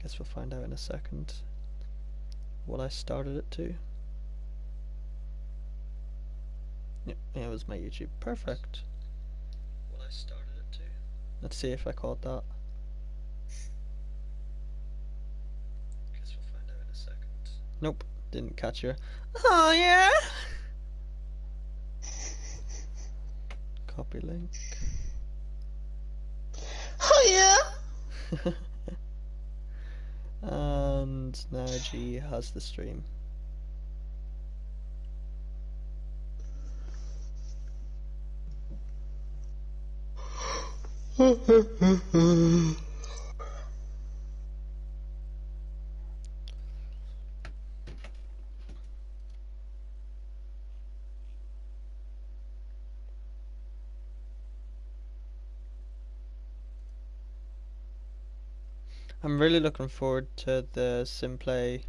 Guess we'll find out in a second what I started it to. Yeah, it was my YouTube. Perfect. What I started it to. Let's see if I caught that. Guess we'll find out in a second. Nope, didn't catch her. Oh yeah. Copy link. Oh yeah. And now G has the stream. yeah. I'm really looking forward to the Simplay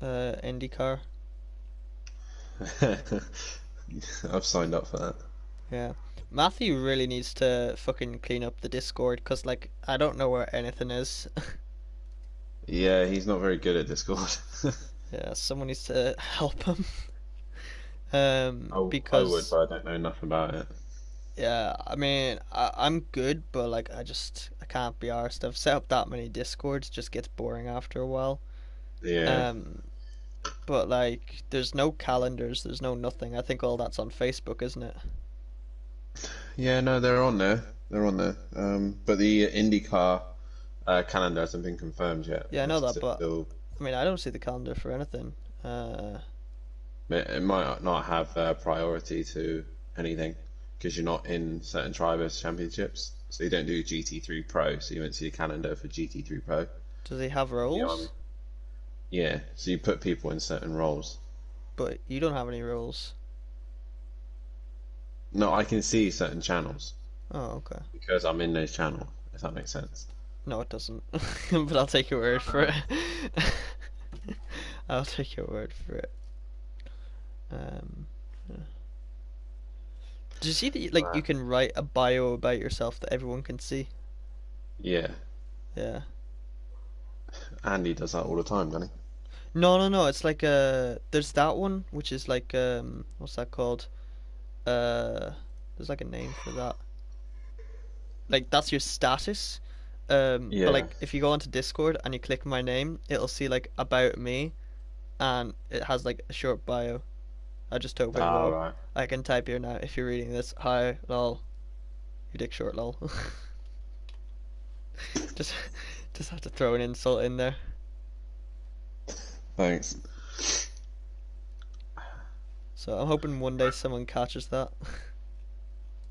IndyCar. I've signed up for that. Yeah. Matthew really needs to fucking clean up the Discord because, like, I don't know where anything is. Yeah, he's not very good at Discord. Yeah, someone needs to help him. I would, Because, but I don't know enough about it. yeah, I mean, I'm good, but, like, I can't be arsed. I've set up that many Discords, it just gets boring after a while. Yeah. Um, but, like, there's no calendars, there's no nothing. I think all that's on Facebook, isn't it? Yeah, no, they're on there. They're on there. But the IndyCar calendar hasn't been confirmed yet. Yeah, I know It's that, but, still, I mean, I don't see the calendar for anything. it might not have priority to anything because you're not in certain drivers' championships. So you don't do GT3 Pro, so you won't see a calendar for GT3 Pro. Does he have Yeah, roles? yeah, so you put people in certain roles. But you don't have any roles. No, I can see certain channels Oh, okay. because I'm in those channels, if that makes sense. No, it doesn't. But I'll take your word for it. I'll take your word for it. Yeah. Did you see that like you Right. can write a bio about yourself that everyone can see? Yeah, Yeah. Andy does that all the time, doesn't No, no, no. It's like there's that one which is like what's that called? Uh, there's like a name for that. Like that's your status. he? But Yeah. like if you go onto Discord and you click my name, it'll see like about me, and it has like a short bio. I just hope it Ah, will. right. I can type here now if you're reading this. Hi, lol. Your dick short, lol. just, just have to throw an insult in there. Thanks. So I'm hoping one day someone catches that.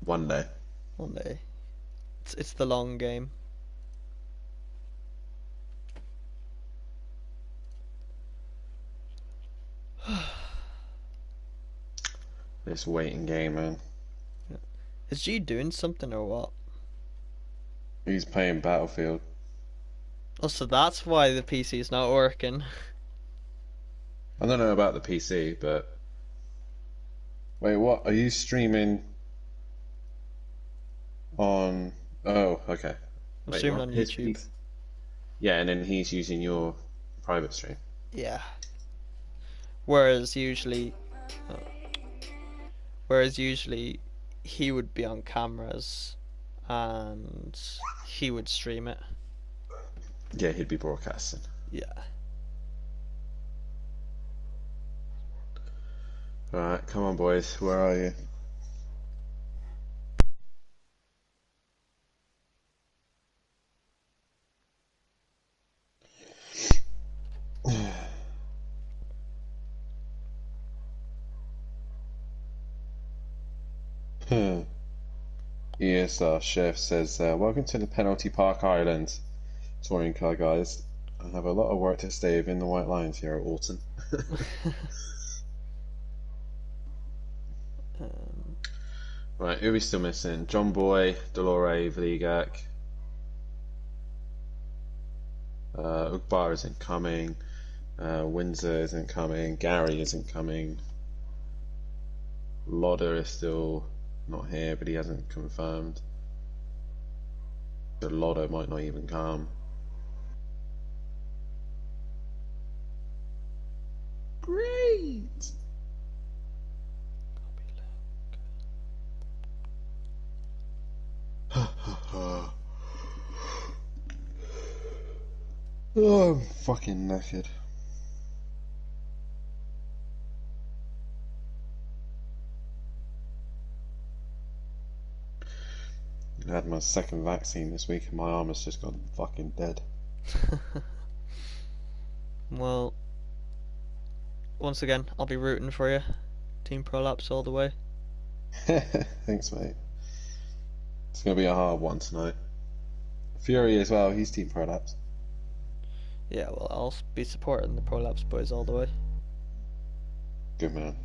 One day. One day. It's the long game. This waiting game, man. Is G doing something or what? He's playing Battlefield. Oh, so that's why the PC is not working. I don't know about the PC, but wait, what? Are you streaming on? Oh, okay. I'm Wait, streaming what? on His YouTube. PC? Yeah, and then he's using your private stream. Yeah. Whereas usually, uh, whereas usually, he would be on cameras, and he would stream it. Yeah, he'd be broadcasting. Yeah. All right, come on, boys. Where are you? Yes, our chef says, welcome to the Penalty Park Island, touring car guys. I have a lot of work to stay within the white lines here at Alton. um, Right, who are we still missing? John Boy, Dolore, Vligak, Ugbar isn't coming, Windsor isn't coming, Gary isn't coming, Lodder is still not here, but he hasn't confirmed. So Lodder might not even come. Oh, I'm fucking knackered. I had my second vaccine this week and my arm has just gone fucking dead. Well, once again, I'll be rooting for you. Team Prolapse all the way. Thanks, mate. It's gonna be a hard one tonight. Fury as well, he's Team Prolapse. Yeah, well, I'll be supporting the Prolapse boys all the way. Good man.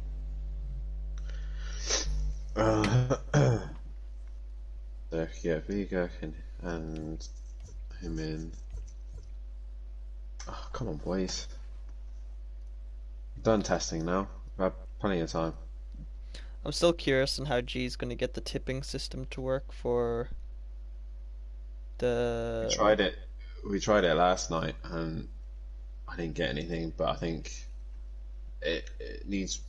Uh, so, yeah, Vega and him in. Oh, come on, boys. Done testing now. We've had plenty of time. I'm still curious on how G's going to get the tipping system to work for We the. tried it. We tried it last night and I didn't get anything, but I think it needs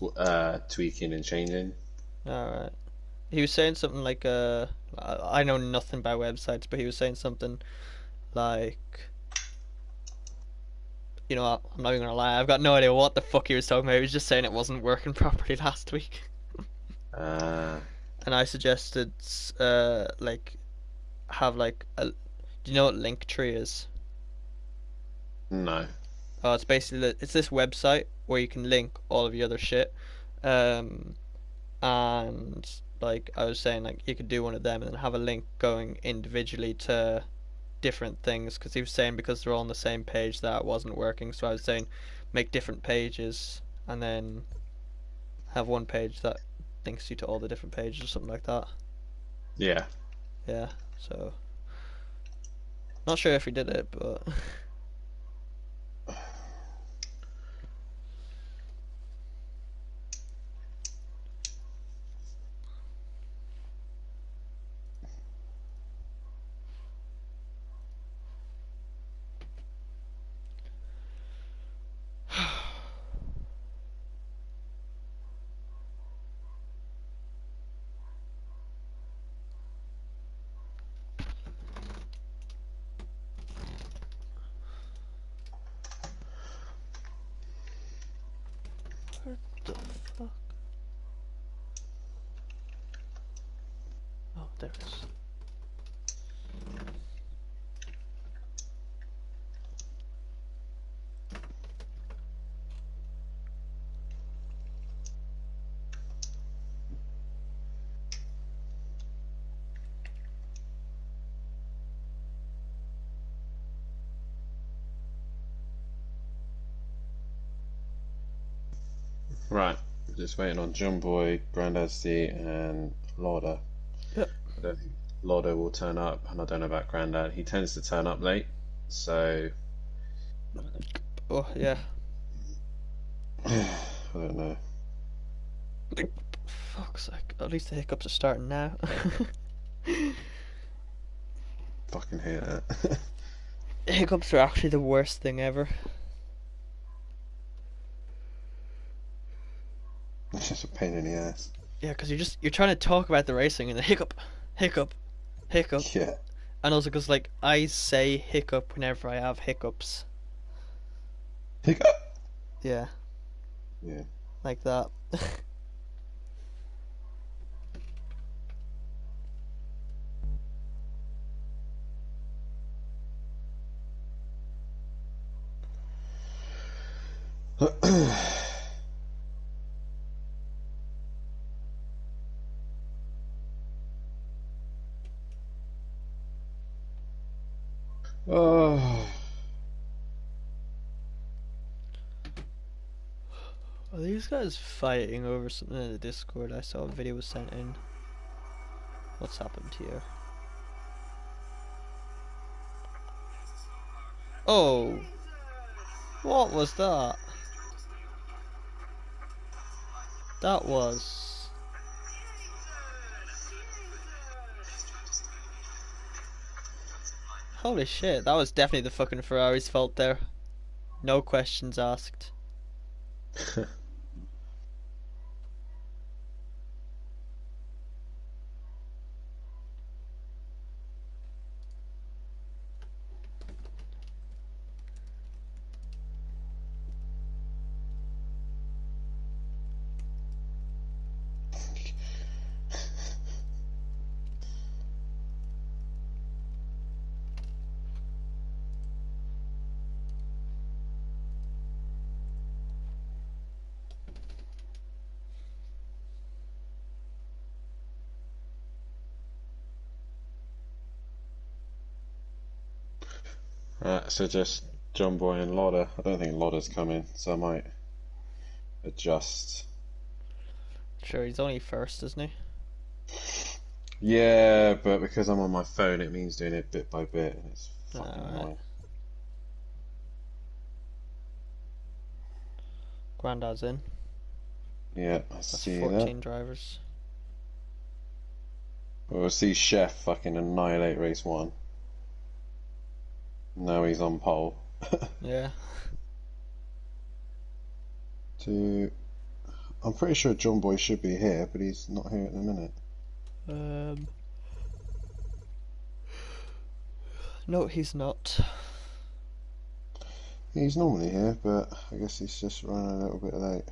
tweaking and changing. Alright. He was saying something like, I know nothing about websites, but he was saying something like, I'm not even gonna lie, I've got no idea what the fuck he was talking about. He was just saying it wasn't working properly last week. Uh, And I suggested, like, have like a. Do you know what Linktree is? no. Oh, it's basically it's this website where you can link all of your other shit. Um, and like I was saying, like you could do one of them and then have a link going individually to different things because he was saying because they're all on the same page that wasn't working. So I was saying make different pages and then have one page that links you to all the different pages or something like that. Yeah. Yeah. So not sure if he did it, but what the fuck? Oh, there it is. Right. Just waiting on John Boy, Grandad C, and Lauder. Yep. I don't think Lauder will turn up, and I don't know about Grandad. He tends to turn up late, so Oh yeah. I don't know. Fuck's sake. At least the hiccups are starting now. Fucking hate that. Hiccups are actually the worst thing ever. It's just a pain in the ass. Yeah, because you're trying to talk about the racing and the hiccup, hiccup, hiccup, Yeah. and also because like I say hiccup whenever I have hiccups. Hiccup. Yeah, Yeah. like that. Oh. Are these guys fighting over something in the Discord? I saw a video was sent in. What's happened here? Oh, what was that? That was. Holy shit, that was definitely the fucking Ferrari's fault there. No questions asked. So just John Boy and Lodder. I don't think Lodder's coming, so I might adjust. Sure, he's only first, isn't he? Yeah, but because I'm on my phone, it means doing it bit by bit, and it's fucking Alright. annoying. Grandad's in. Yeah, I That's see that. 14 drivers. We'll see Chef fucking annihilate race one. Now he's on pole. Yeah. Two. I'm pretty sure John Boy should be here, but he's not here at the minute. Um. No, he's not. He's normally here, but I guess he's just running a little bit late.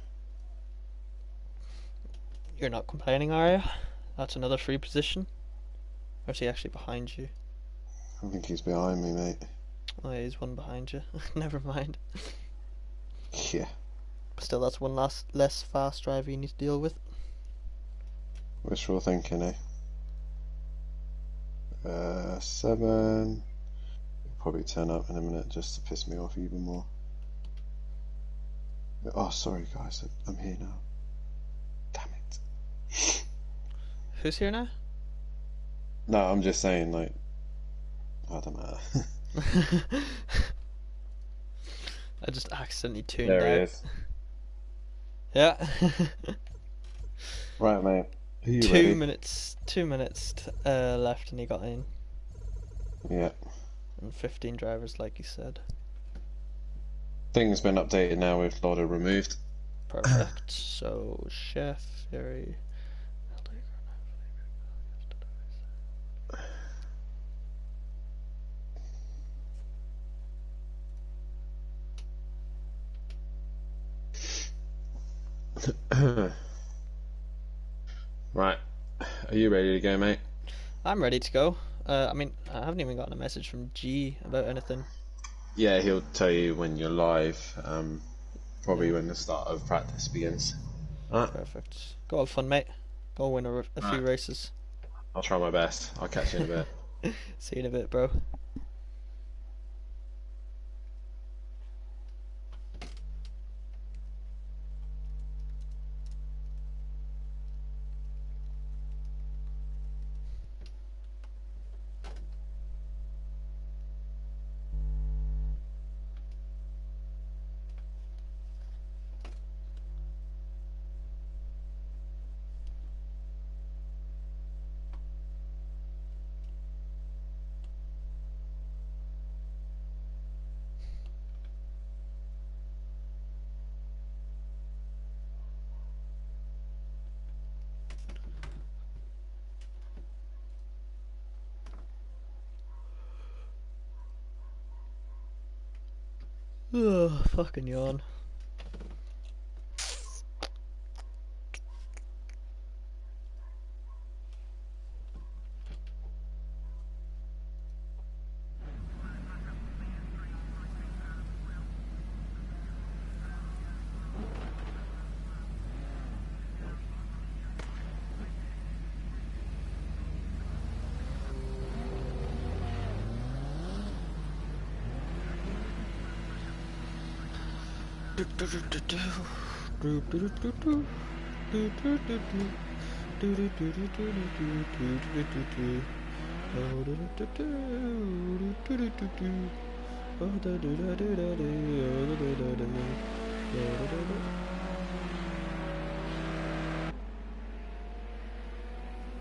You're not complaining, are you? That's another free position. Or is he actually behind you? I think he's behind me, mate. Oh, yeah, he's one behind you. Never mind. Yeah. Still, that's one less fast driver you need to deal with. Wishful thinking, eh? 7. He'll probably turn up in a minute just to piss me off even more. Oh, sorry guys, I'm here now. Damn it. Who's here now? No, I'm just saying, like, I don't matter. I just accidentally tuned There he out. is. Yeah. Right, mate. Are you 2 ready? minutes. 2 minutes left, and he got in. Yeah. And 15 drivers, like you said. Thing's been updated now with Lauder removed. Perfect. So, Chef, Fury. Right. Are you ready to go, mate? I'm ready to go. I mean, I haven't even gotten a message from G about anything. Yeah, he'll tell you when you're live. Probably Yeah, when the start of practice begins. Alright. perfect. Go have fun, mate. Go win a few Alright. races. I'll try my best. I'll catch you in a bit. See you in a bit, bro. Ugh, fucking yawn.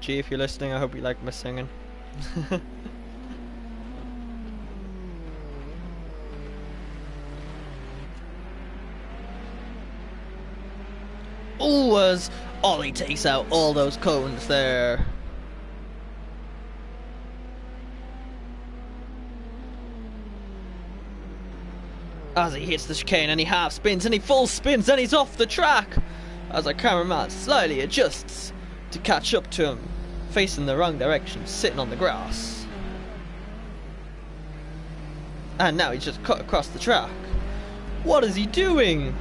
G, if you're listening, I hope you like my singing. Oh, as Ollie takes out all those cones there. As he hits the chicane and he half spins and he full spins and he's off the track. As our cameraman slightly adjusts to catch up to him, facing the wrong direction, sitting on the grass. And now he's just cut across the track. What is he doing?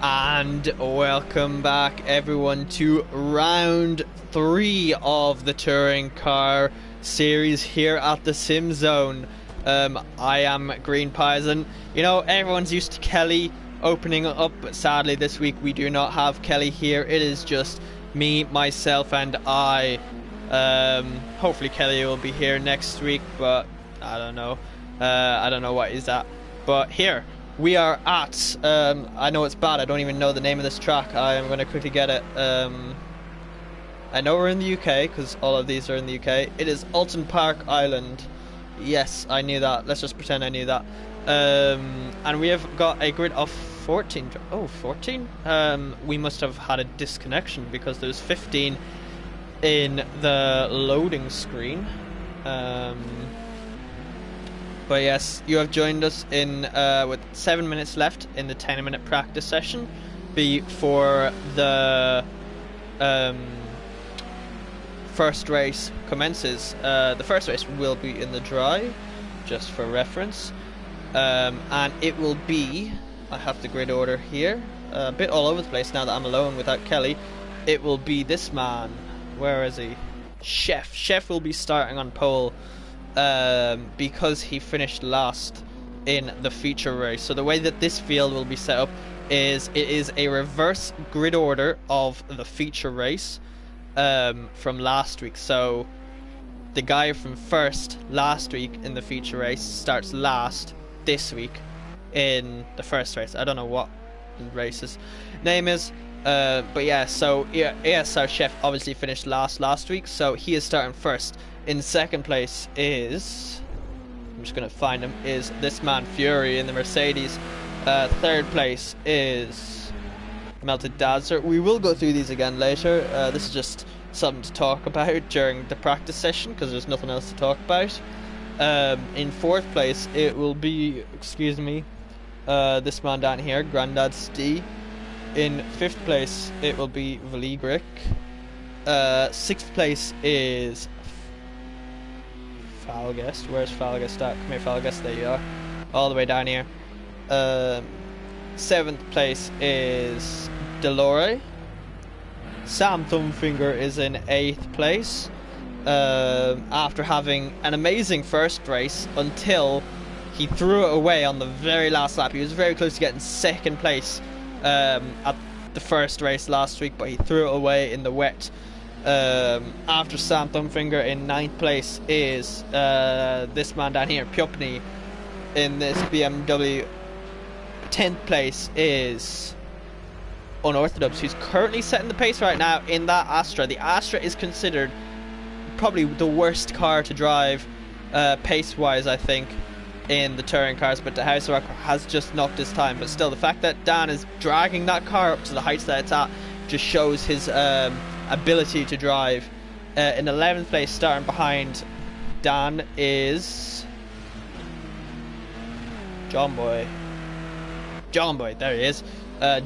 And welcome back, everyone, to round 3 of the touring car series here at the Sim Zone. I am Green Pison. You know, everyone's used to Kelly opening up, but sadly this week we do not have Kelly here. It is just me, myself, and I. Hopefully Kelly will be here next week, but I don't know. I don't know what he's at. But here we are at, I know it's bad, I don't even know the name of this track. I am going to quickly get it. I know we're in the UK, because all of these are in the UK. It is Alton Park Island. Yes, I knew that. Let's just pretend I knew that. And we have got a grid of 14. Oh, 14? We must have had a disconnection, because there's 15 in the loading screen. But yes, you have joined us in with 7 minutes left in the 10-minute practice session before the first race commences. The first race will be in the dry, just for reference, and it will be, I have the grid order here, a bit all over the place now that I'm alone without Kelly. It will be this man. Where is he? Chef. Chef will be starting on pole, because he finished last in the feature race. So the way that this field will be set up is it is a reverse grid order of the feature race from last week. So the guy from first last week in the feature race starts last this week in the first race. I don't know what the race's name is. But yeah, so ESR Chef obviously finished last week, so he is starting first. In second place is, I'm just going to find him, is this man Fury in the Mercedes. Third place is Melted Dazzler. We will go through these again later. This is just something to talk about during the practice session, because there's nothing else to talk about. In fourth place it will be, excuse me, this man down here, Grandad Stee. In fifth place it will be Valigric. Sixth place is Falgest. Where's Falgest at? Come here, Falgest. There you are. All the way down here. Seventh place is Delore. Sam Thumbfinger is in eighth place. After having an amazing first race until he threw it away on the very last lap. He was very close to getting second place at the first race last week, but he threw it away in the wet. After Sam Thumbfinger, in ninth place is this man down here, Pupney, in this BMW. 10th place is Unorthodox, who's currently setting the pace right now in that Astra. The Astra is considered probably the worst car to drive pace wise, I think, in the touring cars, but the House Rocker has just knocked his time. But still, the fact that Dan is dragging that car up to the heights that it's at just shows his ability to drive. In 11th place, starting behind Dan, is John Boy, there he is.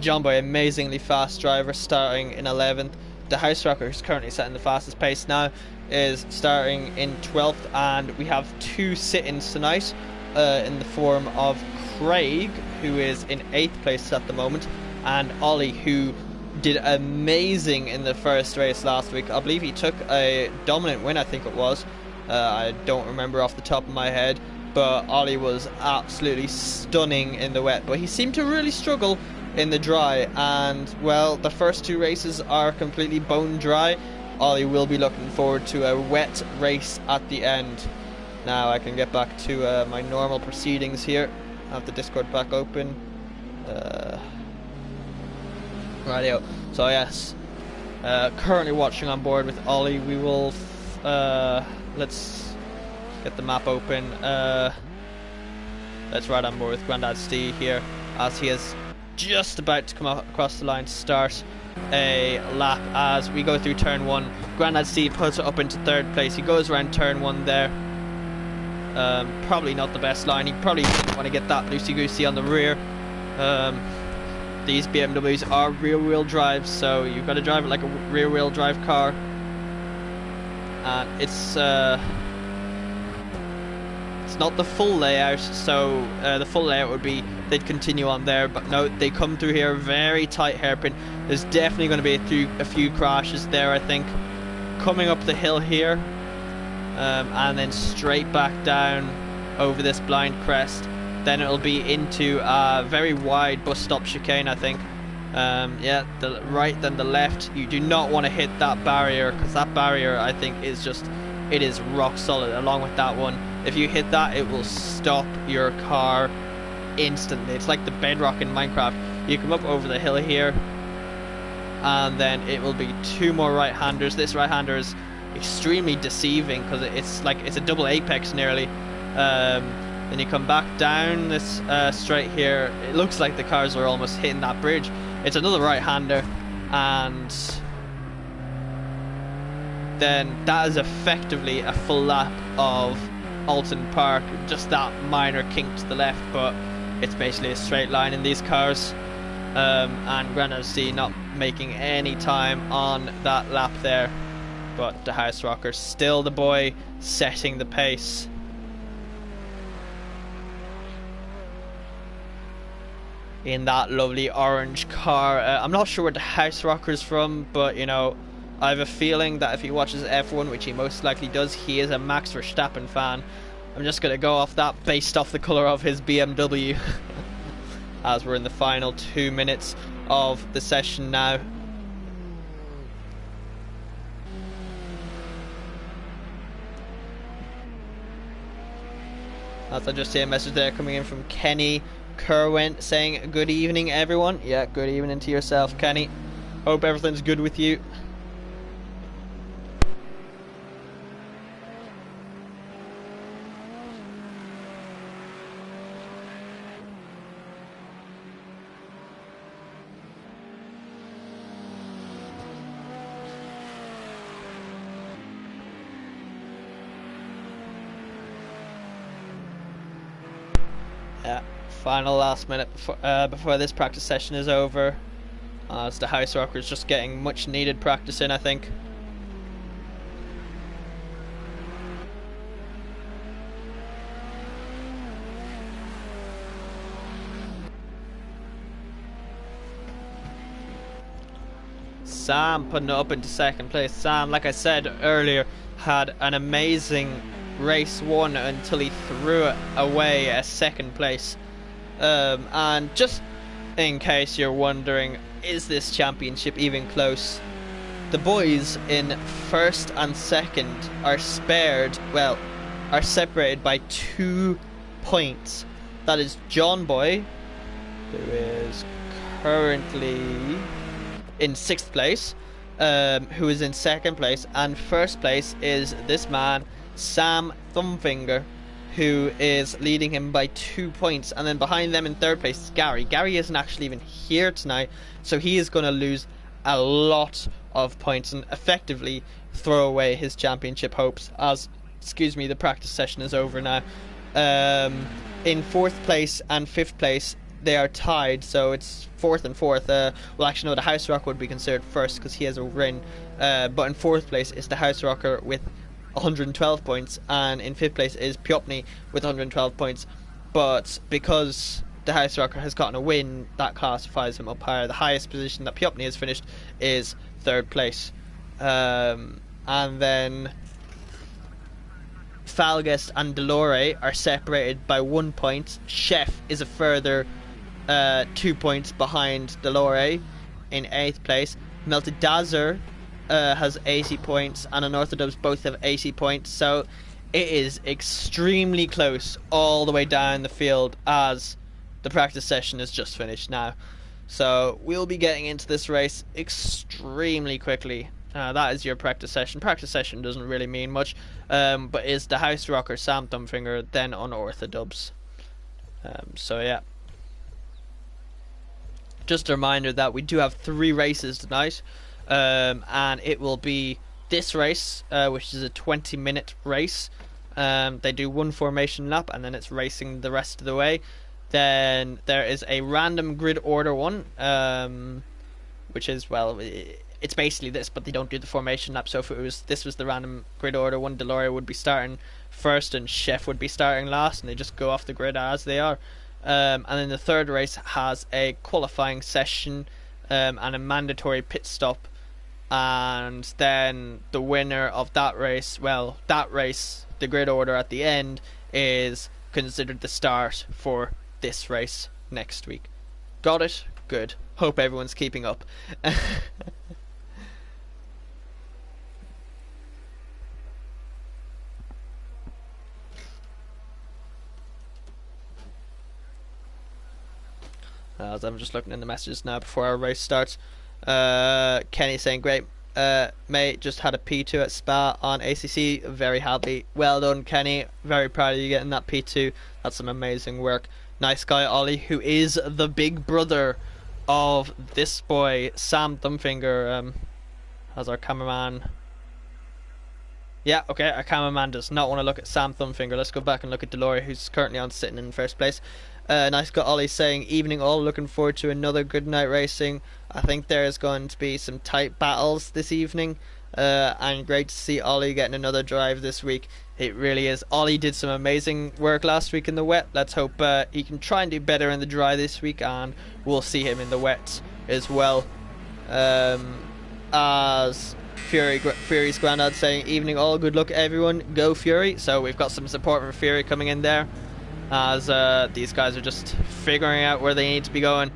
John Boy, amazingly fast driver, starting in 11th. The House Rocker, who's currently setting the fastest pace now, is starting in 12th, and we have two sit-ins tonight in the form of Craig, who is in 8th place at the moment, and Ollie, who did amazing in the first race last week. I believe he took a dominant win, I think it was. I don't remember off the top of my head, but Ollie was absolutely stunning in the wet, but he seemed to really struggle in the dry, and well, the first two races are completely bone dry. Ollie will be looking forward to a wet race at the end. Now I can get back to my normal proceedings here. I have the Discord back open. Radio. So yes, currently watching on board with Ollie. We will let's get the map open. Let's ride on board with Grandad Stee here, as he is just about to come across the line to start a lap as we go through turn 1. Grandad Stee puts it up into third place. He goes around turn 1 there. Probably not the best line. He probably didn't want to get that loosey-goosey on the rear. These BMWs are rear-wheel drive, so you've got to drive it like a rear-wheel drive car. And it's not the full layout, so the full layout would be they'd continue on there, but no, they come through here, very tight hairpin. There's definitely going to be a few crashes there, I think. Coming up the hill here, and then straight back down over this blind crest. Then it'll be into a very wide bus stop chicane, I think. Yeah, the right then the left. You do not want to hit that barrier, because that barrier, I think, is just, it is rock solid. Along with that one, if you hit that, it will stop your car instantly. It's like the bedrock in Minecraft. You come up over the hill here, and then it will be two more right-handers. This right-hander is extremely deceiving because it's a double apex nearly. Then you come back down this straight here. It looks like the cars are almost hitting that bridge. It's another right-hander, and then that is effectively a full lap of Alton Park. Just that minor kink to the left, but it's basically a straight line in these cars. And Granada C not making any time on that lap there, but the House Rocker still the boy setting the pace. In that lovely orange car. I'm not sure where the House Rocker's from, but you know, I have a feeling that if he watches F1, which he most likely does, he is a Max Verstappen fan. I'm just going to go off that based off the colour of his BMW. As we're in the final 2 minutes of the session now. As I just see a message there coming in from Kenny Kerwin saying good evening everyone. Yeah, good evening to yourself, Kenny. Hope everything's good with you. Yeah, final last minute before this practice session is over, as the House Rocker is just getting much needed practice in, I think. Sam putting it up into second place. Sam, like I said earlier, had an amazing race one until he threw it away as second place. And just in case you're wondering, is this championship even close? The boys in first and second are separated by 2 points. That is John Boy, who is currently in 6th place, who is in 2nd place, and 1st place is this man, Sam Thumbfinger, who is leading him by 2 points. And then behind them in 3rd place is Gary. Gary isn't actually even here tonight, so he is going to lose a lot of points and effectively throw away his championship hopes as, the practice session is over now. In 4th place and 5th place they are tied, so it's 4th and 4th. Well, actually no, the House Rocker would be considered first because he has a win, but in 4th place is the House Rocker with 112 points, and in 5th place is Piopny with 112 points. But because the House Rocker has gotten a win, that classifies him up higher. The highest position that Piopny has finished is 3rd place. And then Falgest and Delore are separated by 1 point. Chef is a further 2 points behind Delore in 8th place. Melted Dazer has 80 points, and Unorthodox both have 80 points, so it is extremely close all the way down the field as the practice session is just finished now. So we'll be getting into this race extremely quickly. That is your practice session. Practice session doesn't really mean much, but is the House Rocker Sam Thumbfinger, then Unorthodox. So yeah. Just a reminder that we do have 3 races tonight. And it will be this race, which is a 20-minute race. They do 1 formation lap, and then it's racing the rest of the way. Then there is a random grid order one, which is, well, it's basically this, but they don't do the formation lap. So if this was the random grid order one, Deloria would be starting first and Chef would be starting last, and they just go off the grid as they are. And then the third race has a qualifying session and a mandatory pit stop. And then the winner of that race, the grid order at the end, is considered the start for this race next week. Got it? Good. Hope everyone's keeping up. As I'm just looking in the messages now before our race starts. Kenny saying, great. Mate, just had a P2 at Spa on ACC. Very happy. Well done, Kenny. Very proud of you getting that P2. That's some amazing work. Nice guy, Ollie, who is the big brother of this boy, Sam Thumbfinger, as our cameraman. Yeah, okay, our cameraman does not want to look at Sam Thumbfinger. Let's go back and look at Delory, who's currently on sitting in first place. Nice guy, Ollie, saying, evening all, looking forward to another good night racing. I think there is going to be some tight battles this evening. And great to see Ollie getting another drive this week. It really is. Ollie did some amazing work last week in the wet. Let's hope he can try and do better in the dry this week, and we'll see him in the wet as well. As Fury's granddad saying, evening all, good luck everyone, go Fury. So we've got some support from Fury coming in there, as these guys are just figuring out where they need to be going.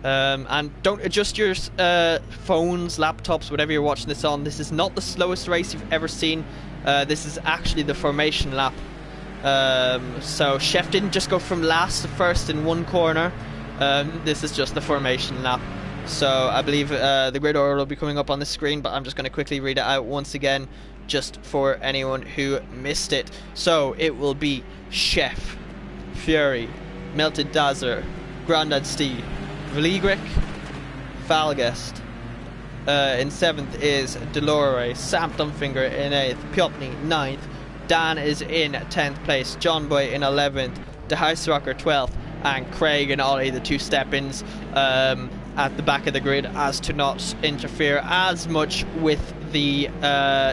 And don't adjust your phones, laptops, whatever you're watching this on. This is not the slowest race you've ever seen. This is actually the formation lap. So Chef didn't just go from last to first in one corner. This is just the formation lap. So I believe the grid order will be coming up on the screen, but I'm just going to quickly read it out once again, just for anyone who missed it. So it will be Chef, Fury, Melted Dazzler, Grandad Steve, Vligric, Falgest. In 7th is Delore, Sam Thumbfinger in 8th, Piopni 9th, Dan is in 10th place, John Boy in 11th, De Huisrocker 12th, and Craig and Ollie, the two step-ins, at the back of the grid, as to not interfere as much with the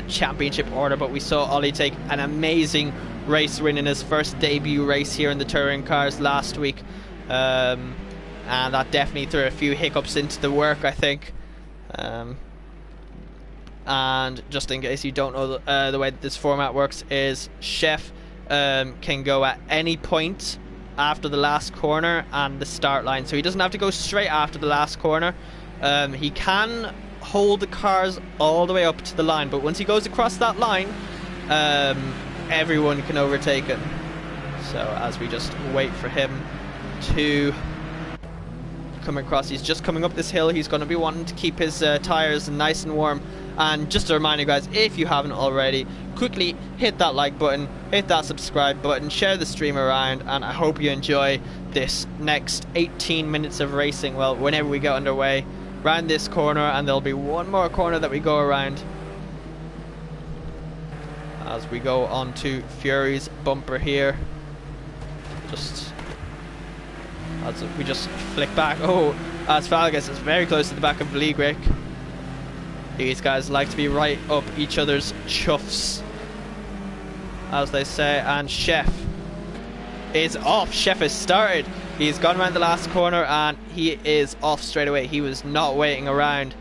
championship order. But we saw Ollie take an amazing race win in his first debut race here in the touring cars last week, and that definitely threw a few hiccups into the work, I think. And just in case you don't know, the way that this format works is Chef can go at any point after the last corner and the start line, so he doesn't have to go straight after the last corner. He can hold the cars all the way up to the line, but once he goes across that line, everyone can overtake him. So as we just wait for him to come across, he's just coming up this hill. He's going to be wanting to keep his tires nice and warm. And just a reminder, guys, if you haven't already, quickly hit that like button, hit that subscribe button, share the stream around, and I hope you enjoy this next 18 minutes of racing. Well, whenever we get underway, round this corner, and there'll be one more corner that we go around as we go on to Fury's bumper here. Just as we just flick back. Oh, as Falgas is very close to the back of Vligric. These guys like to be right up each other's chuffs, as they say. And Chef is off. Chef has started. He's gone around the last corner and he is off straight away. He was not waiting around,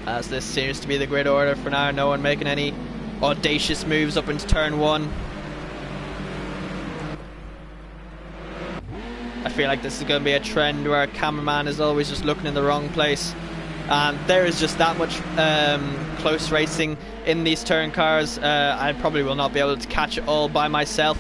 as this seems to be the grid order for now. No one making any audacious moves up into turn 1. I feel like this is going to be a trend where a cameraman is always just looking in the wrong place, and there is just that much close racing in these touring cars. I probably will not be able to catch it all by myself,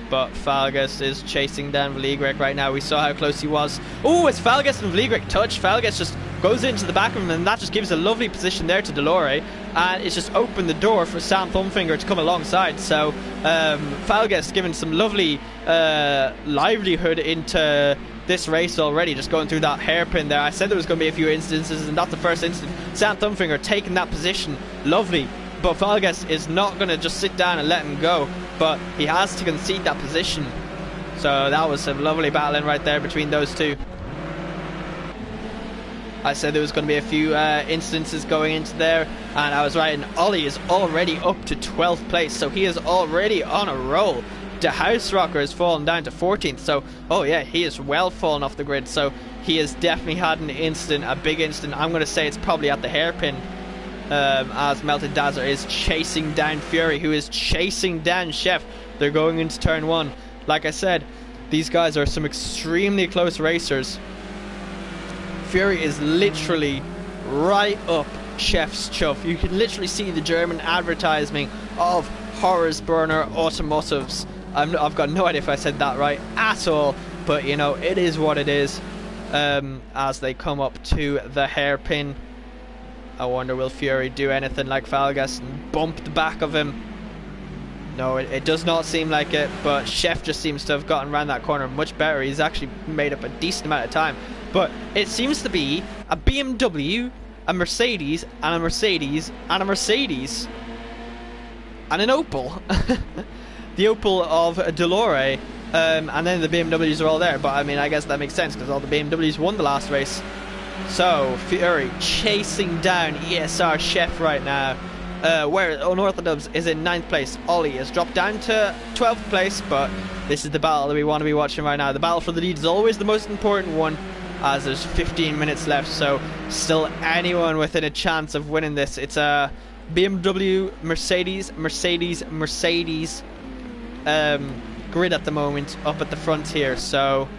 but Falgas is chasing down Vligric right now. We saw how close he was. Oh, it's Falgas and Vligric touch. Falgas just goes into the back of him, and that just gives a lovely position there to Delore, and it's just opened the door for Sam Thumbfinger to come alongside. So Falgas giving some lovely livelihood into this race already, just going through that hairpin there. I said there was going to be a few instances, and that's the first instance. Sam Thumbfinger taking that position, lovely, but Falgas is not going to just sit down and let him go, but he has to concede that position. So that was some lovely battling right there between those two. I said there was going to be a few instances going into there, and I was right, and Ollie is already up to 12th place, so he is already on a roll. the House Rocker has fallen down to 14th. So, oh yeah, he is well fallen off the grid. So he has definitely had an incident, a big incident. I'm going to say it's probably at the hairpin, as Melted Dazzler is chasing down Fury, who is chasing down Chef. They're going into turn 1. Like I said, these guys are some extremely close racers. Fury is literally right up Chef's chuff. You can literally see the German advertising of Horrors-Burner Automotives. I've got no idea if I said that right at all, but you know, it is what it is. As they come up to the hairpin, I wonder, will Fury do anything like Falgas and bump the back of him? No, it does not seem like it, but Chef just seems to have gotten around that corner much better. He's actually made up a decent amount of time. But it seems to be a BMW, a Mercedes, and a Mercedes, and a Mercedes, and an Opel. The Opel of Delore, and then the BMWs are all there. But I mean, I guess that makes sense because all the BMWs won the last race. So Fury chasing down ESR Chef right now. Where Unorthodox is in 9th place. Ollie has dropped down to 12th place, but this is the battle that we want to be watching right now. The battle for the lead is always the most important one, as there's 15 minutes left, so still anyone within a chance of winning this. It's a BMW, Mercedes, Mercedes, Mercedes grid at the moment up at the front here. So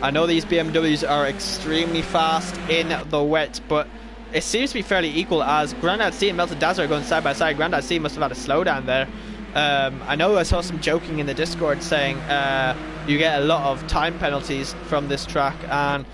I know these BMWs are extremely fast in the wet, but it seems to be fairly equal, as Grandad C and Melted Dazzler are going side by side. Grandad C must have had a slowdown there. I know I saw some joking in the Discord saying you get a lot of time penalties from this track, and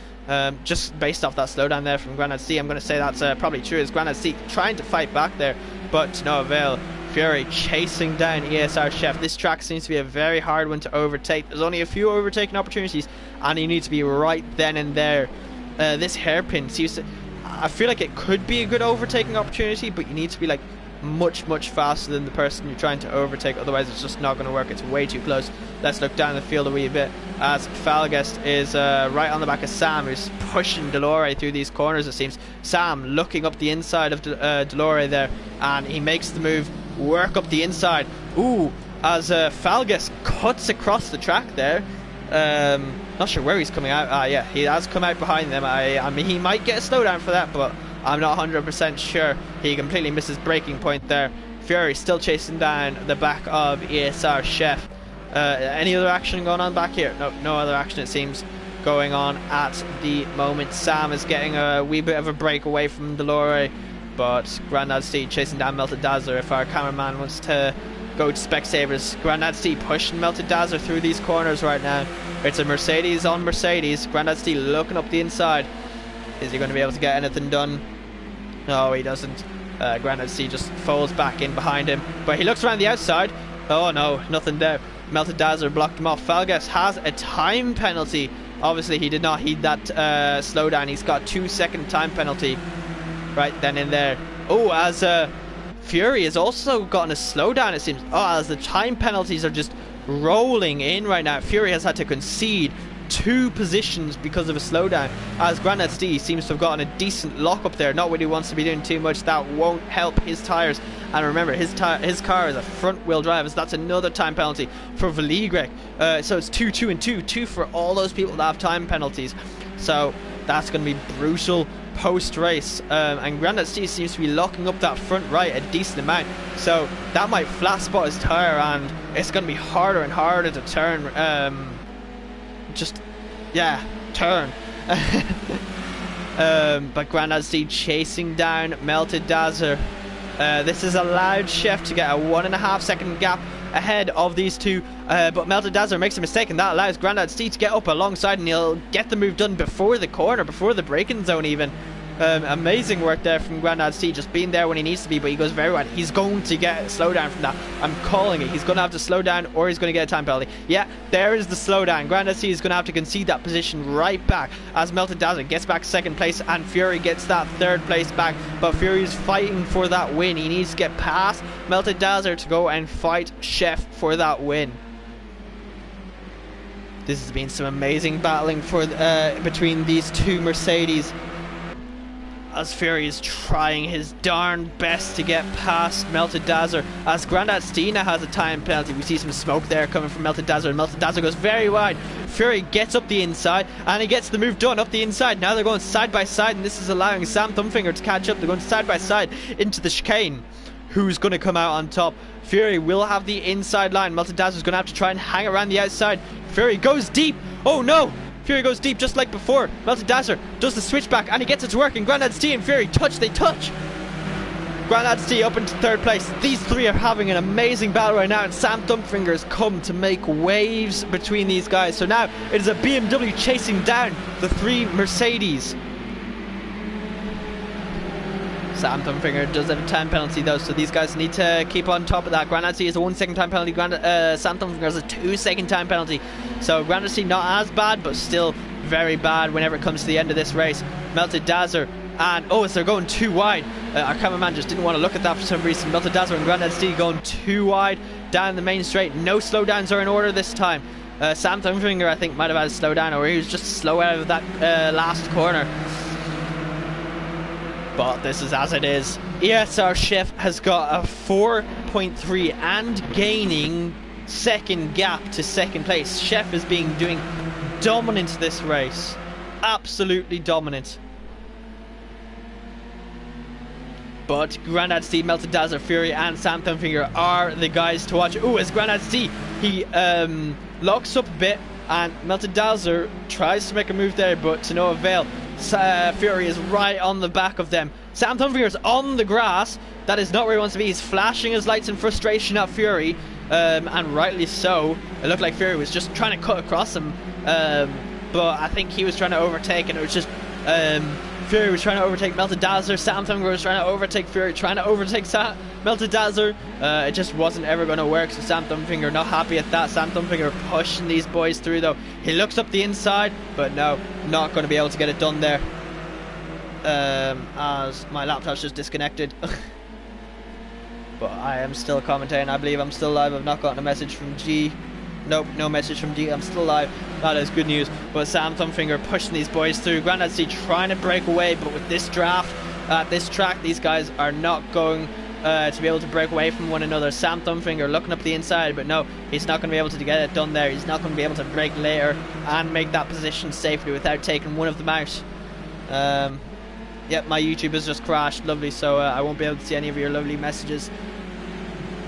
just based off that slowdown there from Grandad C, I'm going to say that's probably true, as Grandad C trying to fight back there, but to no avail. Fury chasing down ESR Chef. This track seems to be a very hard one to overtake. There's only a few overtaking opportunities, and you need to be right then and there. This hairpin seems to... I feel like it could be a good overtaking opportunity, but you need to be like much faster than the person you're trying to overtake, otherwise it's just not going to work. It's way too close. Let's look down the field a wee bit, as Falgest is right on the back of Sam, who's pushing Delore through these corners, it seems. Sam looking up the inside of Delore there, and he makes the move, work up the inside. Ooh, as Falgest cuts across the track there. Not sure where he's coming out. Yeah, he has come out behind them. I mean, he might get a slowdown for that, but I'm not 100% sure. He completely misses braking point there. Fury still chasing down the back of ESR Chef. Any other action going on back here? No other action, it seems, going on at the moment. Sam is getting a wee bit of a break away from Delore, but Grandad C chasing down Melted Dazzler. If our cameraman wants to go to Specsavers, Grandad C pushing Melted Dazzler through these corners right now. It's a Mercedes on Mercedes. Grandad C looking up the inside. Is he going to be able to get anything done? No, he doesn't. Grandad C just folds back in behind him, but he looks around the outside. Oh no, nothing there. Melted Dazzler blocked him off. Falgas has a time penalty. Obviously he did not heed that slowdown. He's got 2-second time penalty right then and there. Oh, as Fury has also gotten a slowdown, it seems. Oh, as the time penalties are just rolling in right now. Fury has had to concede 2 positions because of a slowdown, as Grandad C seems to have gotten a decent lock up there. Not what he wants to be doing too much. That won't help his tyres. And remember, his car is a front wheel drive, so that's another time penalty for Valigrek. So it's 2, 2 and 2 2 for all those people that have time penalties. So that's going to be brutal post race. And Grandad C seems to be locking up that front right a decent amount, so that might flat spot his tyre, and it's going to be harder and harder to turn. Turn. But Grandad C chasing down Melted Dazzler. This has allowed Chef to get a 1.5 second gap ahead of these two, but Melted Dazzler makes a mistake, and that allows Grandad C to get up alongside, and he'll get the move done before the corner, before the braking zone even. Amazing work there from Grandad C, just being there when he needs to be, but he goes very wide. He's going to get a slowdown from that. I'm calling it. He's going to have to slow down, or he's going to get a time penalty. Yeah, there is the slowdown. Grandad C is going to have to concede that position right back, as Melted Dazzler gets back 2nd place, and Fury gets that 3rd place back. But Fury's fighting for that win. He needs to get past Melted Dazzler to go and fight Chef for that win. This has been some amazing battling for between these two Mercedes. as Fury is trying his darn best to get past Melted Dazzler. As Grandad Stina has a time penalty, we see some smoke there coming from Melted Dazzler, and Melted Dazzler goes very wide. Fury gets up the inside, and he gets the move done up the inside. Now they're going side by side, and this is allowing Sam Thumbfinger to catch up. They're going side by side into the chicane. Who's going to come out on top? Fury will have the inside line. Melted Dazzler's going to have to try and hang around the outside. Fury goes deep. Oh no! Fury goes deep just like before. Melted Dazzler does the switchback and he gets it to work. And Grandad T and Fury touch. They touch. Grandad T up into third place. These three are having an amazing battle right now. And Sam Thumbfinger has come to make waves between these guys. So now it is a BMW chasing down the three Mercedes. Sam Thumbfinger does have a time penalty though, so these guys need to keep on top of that. Grandad C is a 1 second time penalty. Sam Thumbfinger has a 2 second time penalty. So Grandad C not as bad, but still very bad whenever it comes to the end of this race. Melted Dazzler and so they're going too wide. Our cameraman just didn't want to look at that for some reason. Melted Dazzler and Grandad C going too wide down the main straight. No slowdowns are in order this time. Sam Thumbfinger I think might have had a slowdown, or he was just slow out of that last corner. But this is as it is. ESR Chef has got a 4.3 and gaining second gap to second place. Chef is doing dominant this race. Absolutely dominant. But Grandad Steve, Melted Dazzler, Fury and Sam Thumbfinger are the guys to watch. Ooh, as Grandad Steve, he locks up a bit and Melted Dazzler tries to make a move there, but to no avail. Fury is right on the back of them. Sam Thumbfinger is on the grass. That is not where he wants to be. He's flashing his lights in frustration at Fury, and rightly so. It looked like Fury was just trying to cut across him, but I think he was trying to overtake, and it was just Fury was trying to overtake Melted Dazzler. Sam Thumbfinger was trying to overtake Fury, trying to overtake Melted Dazzler. It just wasn't ever going to work, so Sam Thumbfinger not happy at that. Sam Thumbfinger pushing these boys through though. He looks up the inside, but no, not going to be able to get it done there. As my laptop's just disconnected. But I am still commentating. I believe I'm still live. I've not gotten a message from G. Nope, no message from G. I'm still live. That is good news. But Sam Thumbfinger pushing these boys through. Grandad C trying to break away, but with this draft at this track, these guys are not going to be able to break away from one another. Sam Thumbfinger looking up the inside, but no, he's not going to be able to get it done there. He's not going to be able to break later and make that position safely without taking one of them out. Yep, my YouTube has just crashed. Lovely, so I won't be able to see any of your lovely messages.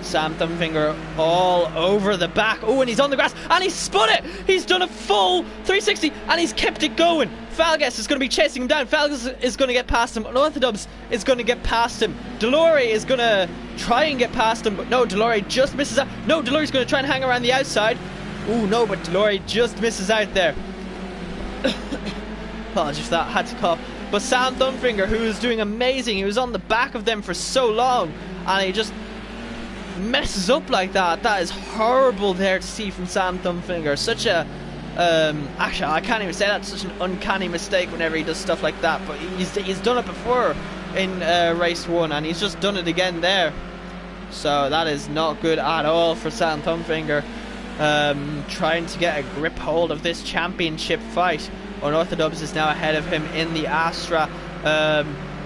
Sam Thumbfinger all over the back. Oh, and he's on the grass, and he's spun it. He's done a full 360, and he's kept it going. Falgas is going to be chasing him down. Falgas is going to get past him. Orthodubs is going to get past him. Delore is going to try and get past him, but no, Delore just misses out. No, Delore's going to try and hang around the outside. Oh, no, but Delore just misses out there. Apologies for that, had to cough. But Sam Thumbfinger, who is doing amazing, he was on the back of them for so long, and he just messes up like that. That is horrible there to see from Sam Thumbfinger. Such a actually I can't even say that's such an uncanny mistake whenever he does stuff like that, but he's done it before in race 1, and he's just done it again there. So that is not good at all for Sam Thumbfinger. Trying to get a grip hold of this championship fight. Unorthodox is now ahead of him in the Astra.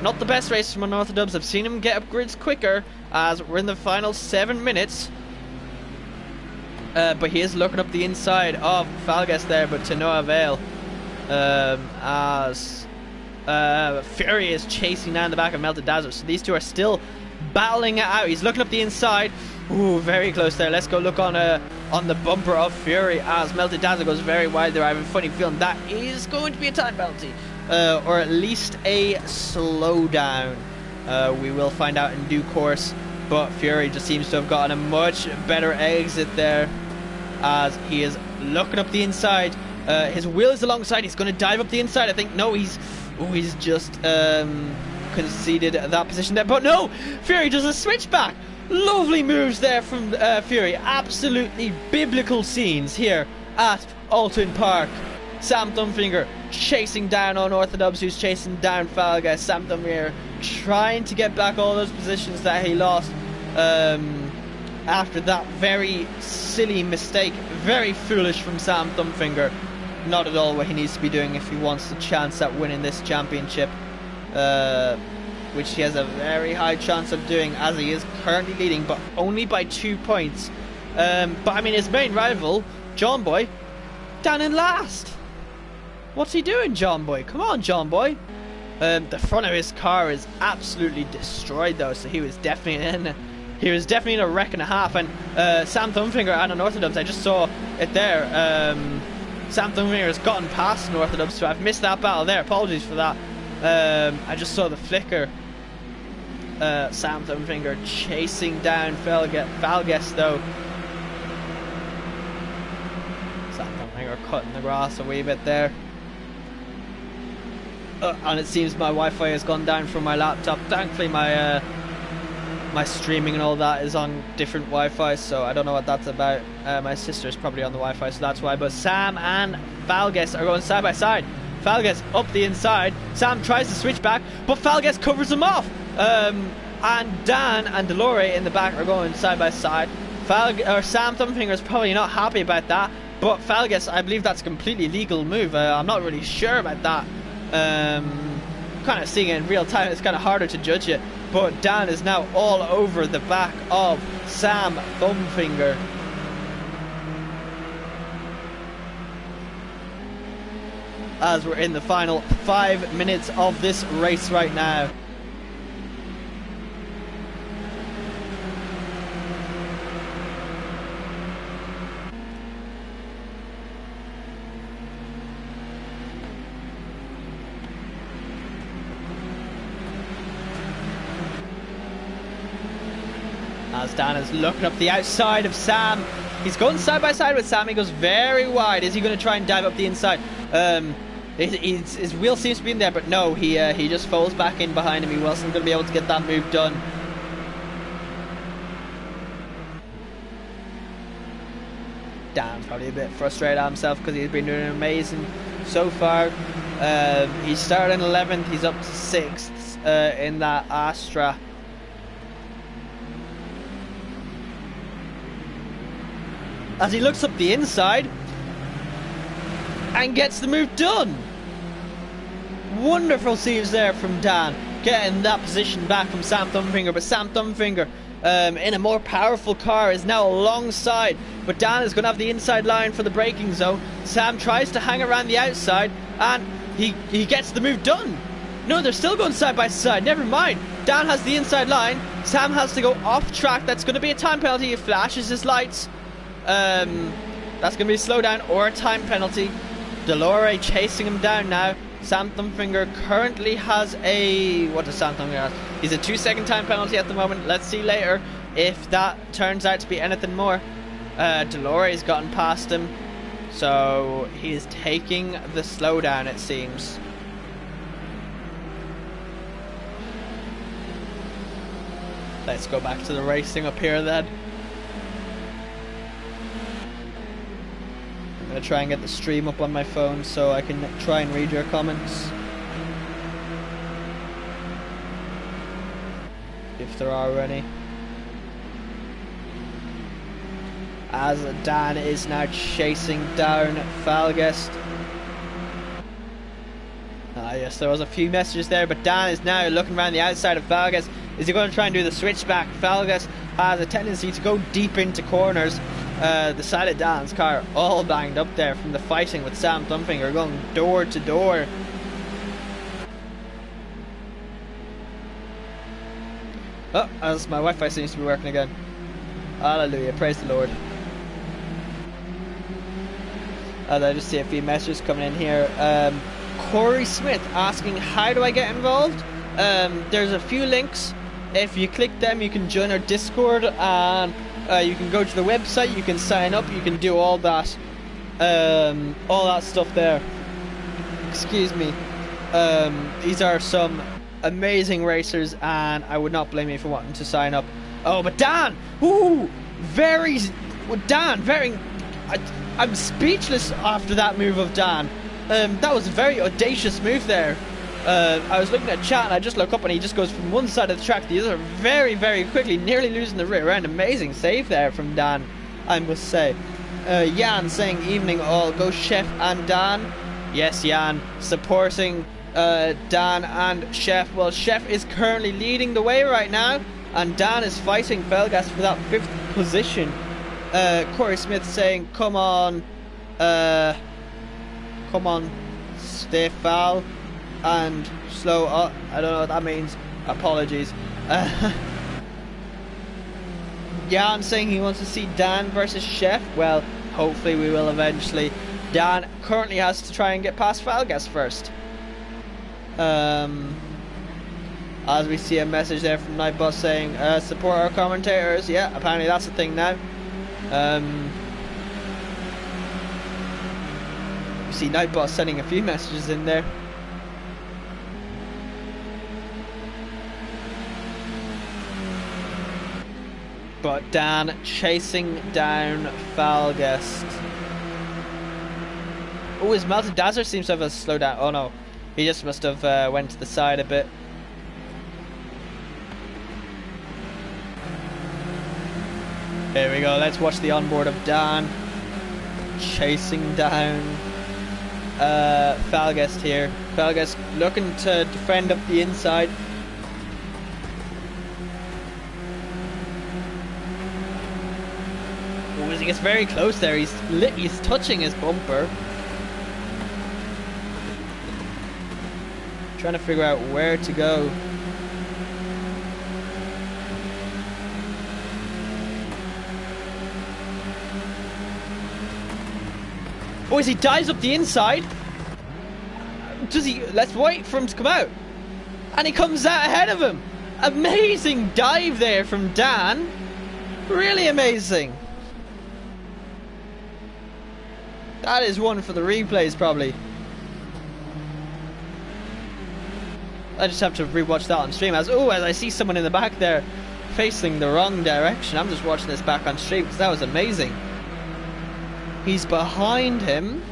Not the best race from Unorthodox. I've seen him get up grids quicker, as we're in the final 7 minutes. But he is looking up the inside of Falgas there, but to no avail. As Fury is chasing down the back of Melted Dazzler. So these two are still battling it out. He's looking up the inside. Ooh, very close there. Let's go look on the bumper of Fury, as Melted Dazzler goes very wide there. I have a funny feeling that is going to be a time penalty, or at least a slowdown. We will find out in due course, but Fury just seems to have gotten a much better exit there, as he is looking up the inside. His wheel is alongside. He's going to dive up the inside, I think. No, he's just conceded that position there, but no, Fury does a switchback. Lovely moves there from Fury. Absolutely biblical scenes here at Alton Park. Sam Thumbfinger chasing down Unorthodox, who's chasing down Falgas. Sam Thumbfinger trying to get back all those positions that he lost after that very silly mistake. Very foolish from Sam Thumbfinger. Not at all what he needs to be doing if he wants a chance at winning this championship. uh, which he has a very high chance of doing, as he is currently leading, but only by 2 points. But I mean, his main rival, John Boy, down in last. What's he doing, John Boy? Come on, John Boy. The front of his car is absolutely destroyed, though, so he was definitely in a wreck and a half. And Sam Thumbfinger and Unorthodox, I just saw it there. Sam Thumbfinger has gotten past Unorthodox, so I've missed that battle there. Apologies for that. I just saw the flicker. Sam Thumbfinger chasing down Falges, though. Sam Thumbfinger cutting the grass a wee bit there. And it seems my Wi-Fi has gone down from my laptop. Thankfully, my streaming and all that is on different Wi-Fi, so I don't know what that's about. My sister's probably on the Wi-Fi, so that's why. But Sam and Falges are going side by side. Falges up the inside. Sam tries to switch back, but Falges covers him off. And Dan and Delore in the back are going side by side. Sam Thumbfinger is probably not happy about that, but Falges, I believe that's a completely legal move. I'm not really sure about that. Kind of seeing it in real time, it's kind of harder to judge it. But Dan is now all over the back of Sam Thumbfinger. As we're in the final 5 minutes of this race right now. As Dan is looking up the outside of Sam. He's going side by side with Sam. He goes very wide. Is he going to try and dive up the inside? His wheel seems to be in there, but no, he just falls back in behind him. He wasn't going to be able to get that move done. Dan's probably a bit frustrated at himself because he's been doing amazing so far. He started in 11th. He's up to 6th in that Astra. As he looks up the inside and gets the move done. Wonderful saves there from Dan, getting that position back from Sam Thumbfinger. But Sam Thumbfinger in a more powerful car is now alongside, but Dan is going to have the inside line for the braking zone. Sam tries to hang around the outside and he gets the move done. No, they're still going side by side. Never mind. Dan has the inside line. Sam has to go off track. That's going to be a time penalty. He flashes his lights. That's going to be a slowdown or a time penalty. Delore chasing him down now. Sam Thumbfinger currently has a... What does Sam Thumbfinger have? He's a 2-second time penalty at the moment. Let's see later if that turns out to be anything more. Delore's gotten past him, so he's taking the slowdown, it seems. Let's go back to the racing up here then. I'm going to try and get the stream up on my phone so I can try and read your comments, if there are any. As Dan is now chasing down Falges. Yes, there was a few messages there, but Dan is now looking around the outside of Falges. Is he going to try and do the switchback? Falges has a tendency to go deep into corners. The side of Dan's car all banged up there from the fighting with Sam Thumbfinger, going door to door. Oh, as my Wi-Fi seems to be working again. Hallelujah, praise the Lord. I just see a few messages coming in here. Corey Smith asking, how do I get involved? There's a few links. If you click them, you can join our Discord, and you can go to the website, you can sign up, you can do all that stuff there. Excuse me. These are some amazing racers, and I would not blame you for wanting to sign up. Oh, but Dan! Ooh! I'm speechless after that move of Dan. That was a very audacious move there. I was looking at chat and I just look up and he just goes from one side of the track to the other very, very quickly, nearly losing the rear end. Amazing save there from Dan, I must say. Jan saying, evening all, go Chef and Dan. Yes, Jan, supporting Dan and Chef. Well, Chef is currently leading the way right now, and Dan is fighting Felgas for that 5th position. Corey Smith saying, come on, stay foul and slow up. I don't know what that means. Apologies. Jan saying he wants to see Dan versus Chef. Well, hopefully we will eventually. Dan currently has to try and get past Falgas first. As we see a message there from Nightbot saying, support our commentators. Yeah, apparently that's a thing now. We see Nightbot sending a few messages in there. But Dan chasing down Falgast. Oh, his Melted Dazzler seems to have a slowdown. Oh no, he just must have went to the side a bit. Here we go, let's watch the onboard of Dan chasing down Falgast here. Falgast looking to defend up the inside. Oh, as he gets very close there, he's touching his bumper. Trying to figure out where to go. Oh, as he dives up the inside. Does he? Let's wait for him to come out. And he comes out ahead of him. Amazing dive there from Dan. Really amazing. That is one for the replays, probably. I just have to rewatch that on stream. As I see someone in the back there facing the wrong direction. I'm just watching this back on stream because that was amazing. He's behind him,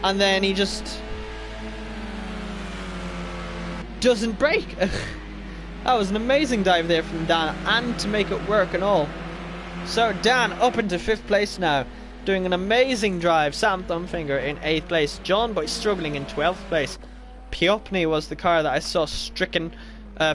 and then he just doesn't brake. That was an amazing dive there from Dan, and to make it work and all. So Dan up into 5th place now, doing an amazing drive. Sam Thumbfinger in 8th place. John Boy struggling in 12th place. Piopni was the car that I saw stricken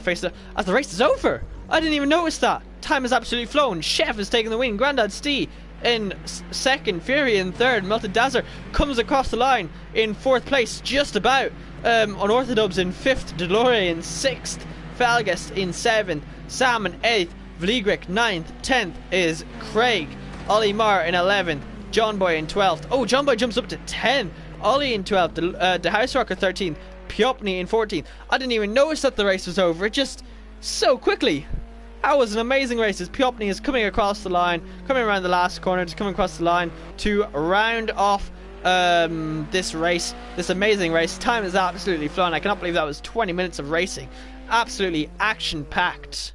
face as the race is over. I didn't even notice that. Time has absolutely flown. Chef is taking the win. Grandad Stee in 2nd. Fury in 3rd. Melted Dazzler comes across the line in 4th place, just about. Unorthodox in 5th. Delore in 6th. Falgast in 7th. Sam in 8th. Vligric 9th. 10th is Craig. Ollie Marr in 11th. John Boy in 12th. Oh, John Boy jumps up to 10. Ollie in 12th. The House Rocker 13th. Piopni in 14th. I didn't even notice that the race was over. It just so quickly. That was an amazing race. As Piopni is coming across the line, coming around the last corner, just coming across the line to round off this race, this amazing race. Time is absolutely flown. I cannot believe that was 20 minutes of racing. Absolutely action-packed.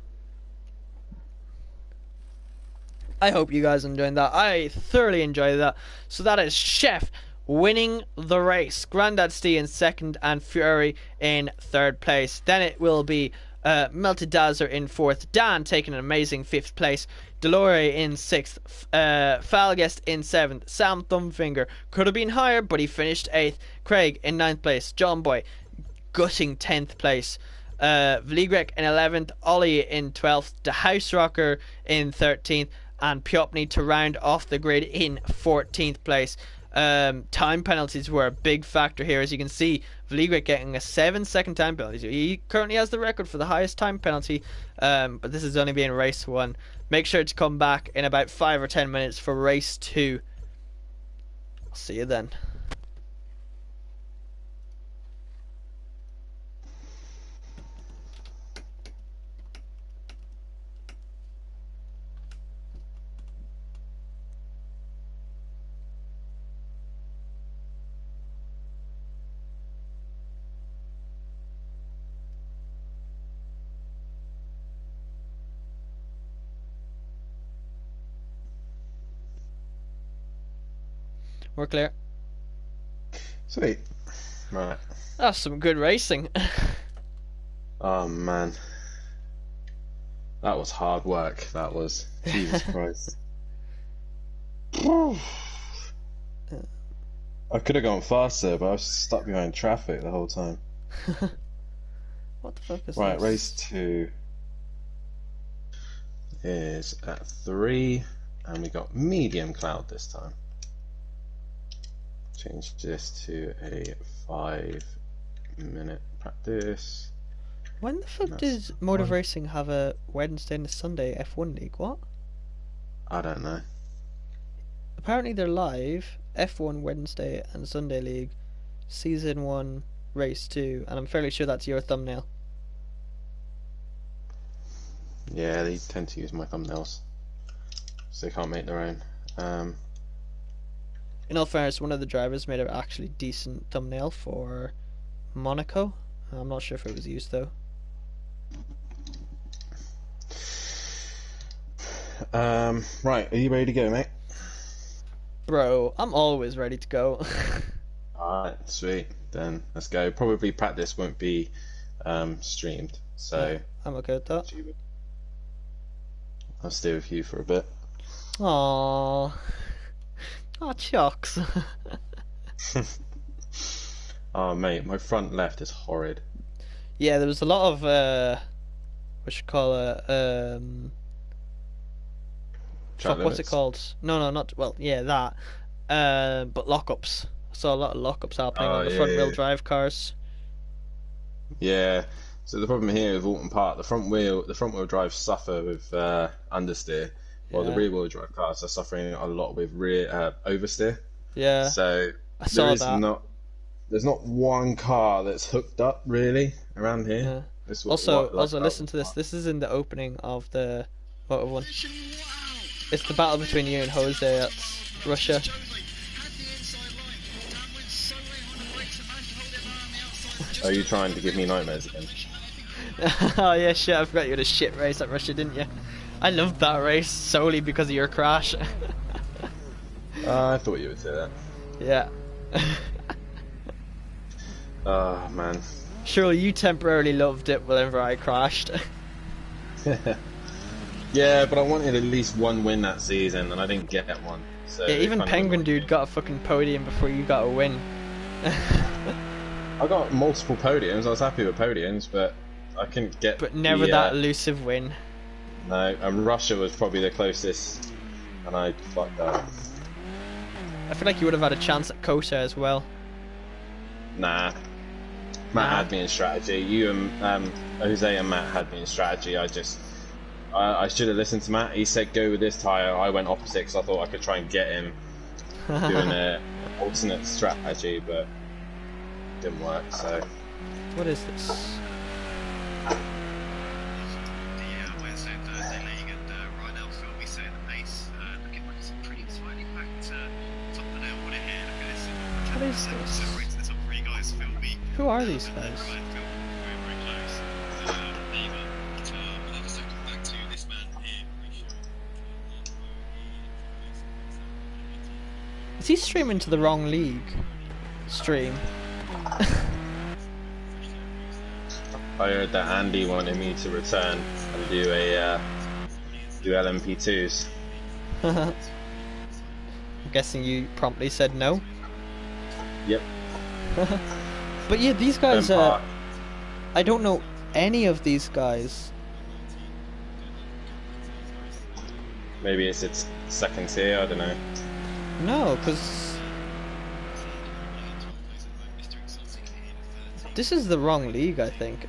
I hope you guys are enjoying that. I thoroughly enjoyed that. So that is Chef winning the race. Grandad Stee in 2nd and Fury in 3rd place. Then it will be Melted Dazzler in 4th. Dan taking an amazing 5th place. Delore in 6th. Falgast in 7th. Sam Thumbfinger could have been higher, but he finished 8th. Craig in 9th place. John Boy gutting 10th place. Vligrek in 11th. Ollie in 12th. The House Rocker in 13th. And Piopni to round off the grid in 14th place. Time penalties were a big factor here. As you can see, Vligrek getting a 7-second time penalty. He currently has the record for the highest time penalty, but this is only being race 1. Make sure to come back in about 5 or 10 minutes for race 2. I'll see you then. We're clear. Sweet. Right. That's some good racing. Oh man. That was hard work. That was. Jesus Christ. I could have gone faster, but I was stuck behind traffic the whole time. What the fuck is Right, race this? 2 is at 3, and we got medium cloud this time. Change this to a 5-minute practice. When the And fuck that's did Motor one. Racing have a Wednesday and a Sunday F1 league? What? I don't know. Apparently they're live. F1 Wednesday and Sunday league, season 1, race 2, and I'm fairly sure that's your thumbnail. Yeah, they tend to use my thumbnails, so they can't make their own. In all fairness, one of the drivers made an actually decent thumbnail for Monaco. I'm not sure if it was used though. Right, are you ready to go, mate? Bro, I'm always ready to go. Alright, sweet. Then let's go. Probably practice won't be streamed, Yeah, so I'm okay with that. I'll stay with you for a bit. Aww. Aw, chucks. Oh, mate, my front left is horrid. Yeah, there was a lot of what you call it, Track fuck, what's it limits. called? No, not, well, yeah, that. But lockups. I saw a lot of lockups happening Oh, on the yeah, front wheel yeah. drive cars. Yeah. So the problem here with Alton Park, the front wheel drive suffer with understeer, while the Yeah, rear wheel drive cars are suffering a lot with rear oversteer. yeah, So I there saw is that. not there's not one car that's hooked up really around here. Yeah. That's Also, what like about listen Alton to this. Park. This is in the opening of the Moto One. It's the battle between you and Jose at Russia. Are you trying to give me nightmares again? Oh yeah, shit! I forgot you had a shit race at Russia, didn't you? I loved that race solely because of your crash. I thought you would say that. Yeah. Oh man. Surely you temporarily loved it whenever I crashed. Yeah, but I wanted at least one win that season, and I didn't get one. So Yeah, it even kind of Penguin annoyed Dude me. got a fucking podium before you got a win. I got multiple podiums. I was happy with podiums, but I couldn't get But never the that elusive win. no. And Russia was probably the closest, and I fucked up. I feel like you would have had a chance at Kota as well. Nah, Matt Nah. had me in strategy. You and Jose and Matt had me in strategy. I should have listened to Matt. He said go with this tyre. I went opposite because I thought I could try and get him doing an alternate strategy, but didn't work. So What is this? Wednesday and Thursday league, and right now Phil will be setting the pace, looking like it's pretty slightly back to top of the nail on it here. Look at this. What is this? Separates the top three guys. Phil will be Who are these and then guys? Ryan Phil very, very close. Neighbour. But I'll just come back to this man here. Is he streaming to the wrong league? Stream. I heard that Andy wanted me to return and do LMP2s. I'm guessing you promptly said no. Yep. But yeah, these guys, Park. I don't know any of these guys. Maybe it's its second tier. I don't know. No, because this is the wrong league, I think.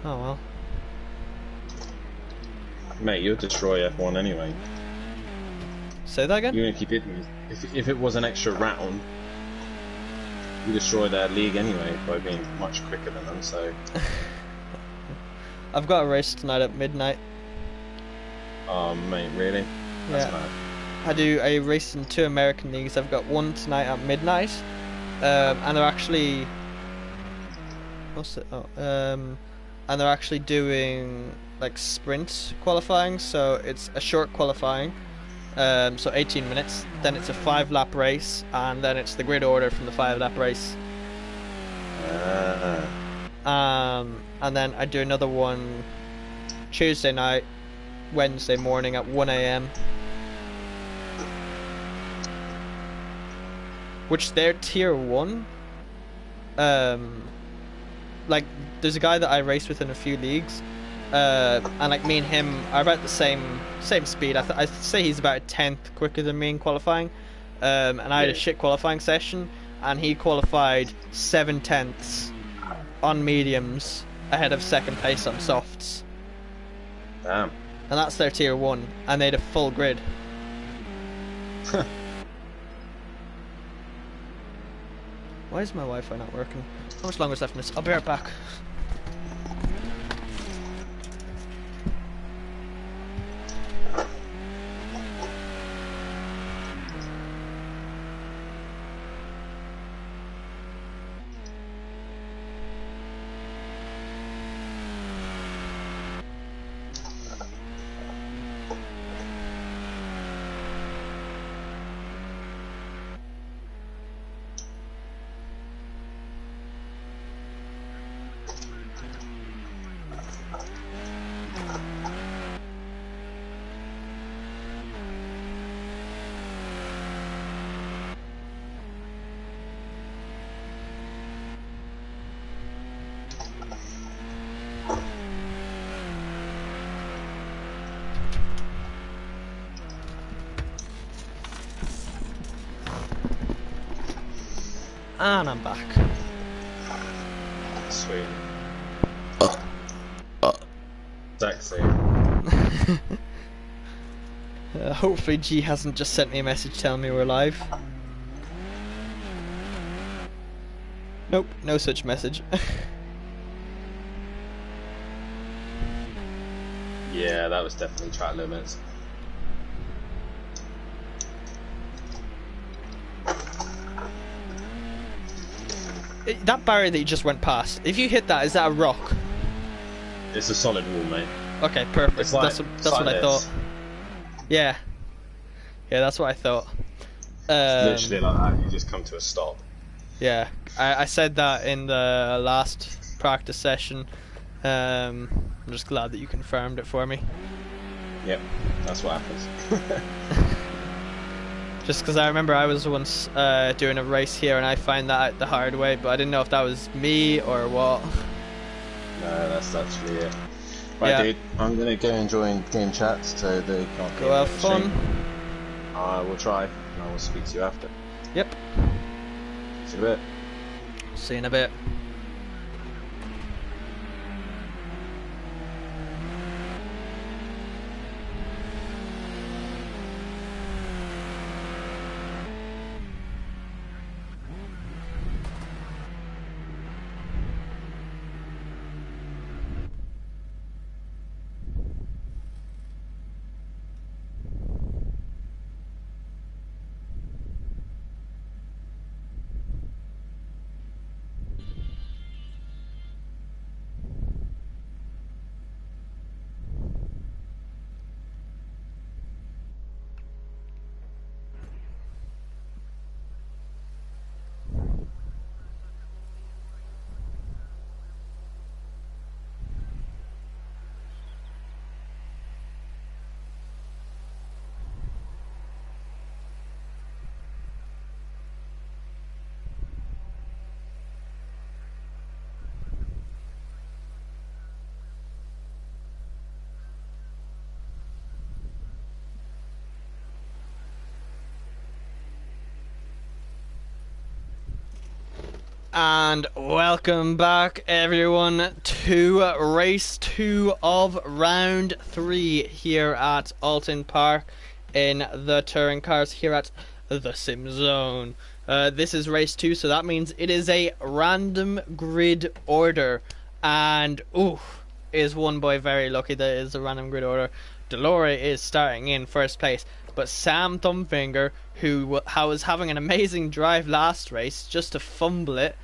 Oh well. Mate, you'll destroy F1 anyway. Say that again? You're gonna keep hitting me. If it was an extra round, you destroy their league anyway by being much quicker than them. So, I've got a race tonight at midnight. mate, really? That's Yeah. mad. I do a race in 2 American leagues. I've got one tonight at midnight. And they're actually what's it? And they're actually doing like sprint qualifying, so it's a short qualifying. So 18 minutes, then it's a 5-lap race, and then it's the grid order from the 5-lap race. And then I do another one Tuesday night, Wednesday morning at 1 a.m. Which they're tier 1. Like, there's a guy that I race with in a few leagues, and like me and him are about the same speed. I'd say he's about a tenth quicker than me in qualifying. And I had a shit qualifying session, and he qualified 7/10 on mediums ahead of second place on softs. Damn. And that's their tier 1, and they had a full grid. Why is my Wi-Fi not working? How much longer is left in this? I'll be right back. And I'm back. Sweet. Sexy. Hopefully G hasn't just sent me a message telling me we're live. Nope, no such message. Yeah, that was definitely track limits. That barrier that you just went past, if you hit that, is that a rock? It's a solid wall, mate. Okay, perfect. It's like, that's what I thought. Yeah. Yeah, that's what I thought. Literally like that, you just come to a stop. Yeah, I said that in the last practice session. I'm just glad that you confirmed it for me. Yep, that's what happens. Just because I remember I was once doing a race here and I found that out the hard way, but I didn't know if that was me or what. No, that's actually it. Right, Yeah. dude, I'm gonna go and join game chat so they can't Go have fun. I will try, and I will speak to you after. Yep. See you in a bit. See you in a bit. And welcome back, everyone, to race 2 of round 3 here at Alton Park in the touring cars here at the Sim Zone. This is race 2, so that means it is a random grid order, and is one boy very lucky that it is a random grid order. Delore is starting in first place, but Sam Thumbfinger, who was having an amazing drive last race just to fumble it,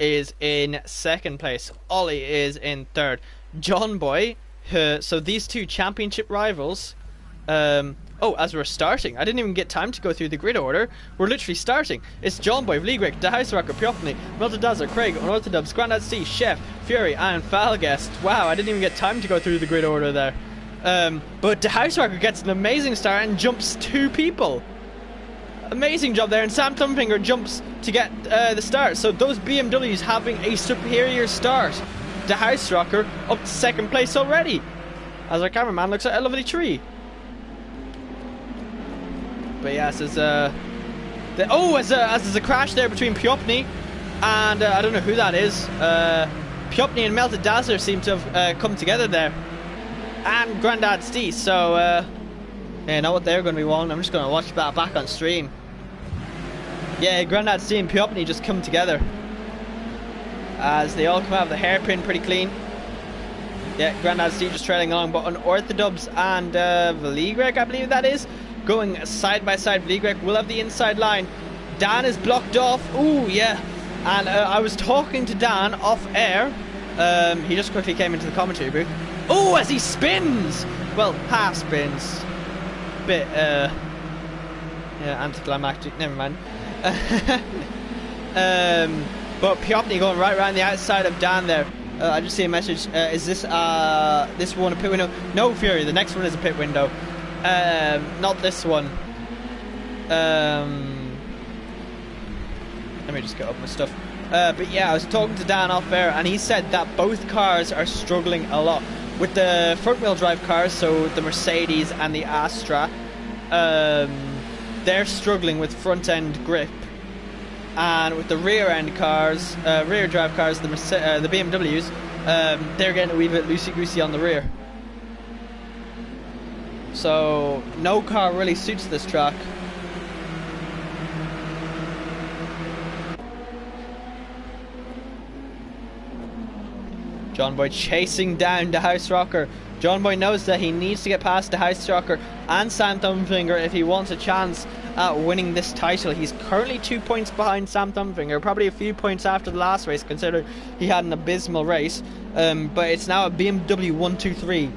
is in second place. Ollie is in third. John Boy, so these two championship rivals, Oh, as we're starting, I didn't even get time to go through the grid order. We're literally starting. It's John Boy, Vligric, The House Rocker, Piopni, Meltadazzler, Craig, Unorthodubs, Grandad C, Chef, Fury, and Falguest. Wow, I didn't even get time to go through the grid order there. But The House Rocker gets an amazing start and jumps 2 people. Amazing job there, and Sam Thumbfinger jumps to get the start. So those BMWs having a superior start. The House Rocker up to 2nd place already. As our cameraman looks at a lovely tree. But yes, as there's a crash there between Piopni and I don't know who that is. Piopni and Melted Dazzler seem to have come together there, and Grandad Stee. So yeah, know what they're going to be wanting. I'm just going to watch that back on stream. Yeah, Grandad Stee and Piopni just come together as they all come out of the hairpin pretty clean. Yeah, Grandad Stee just trailing along, but Unorthodubs and Vligric, I believe that is, going side by side. Vligric will have the inside line. Dan is blocked off. Ooh, yeah. And I was talking to Dan off air. He just quickly came into the commentary booth. Oh, as he spins! Well, half spins. Bit, yeah, anticlimactic. Never mind. But Piopni going right around the outside of Dan there. I just see a message. Is this one a pit window? No, Fury. The next one is a pit window. Not this one. Let me just get up my stuff. But yeah, I was talking to Dan off air, and he said that both cars are struggling a lot with the front-wheel drive cars. So the Mercedes and the Astra, they're struggling with front-end grip, and with the rear-end cars, rear-drive cars, the BMWs, they're getting a wee bit loosey-goosey on the rear. So no car really suits this track. John Boy chasing down the House Rocker. John Boy knows that he needs to get past the House Rocker and Sam Thumbfinger if he wants a chance at winning this title. He's currently 2 points behind Sam Thumbfinger, probably a few points after the last race, considering he had an abysmal race. But it's now a BMW 1-2-3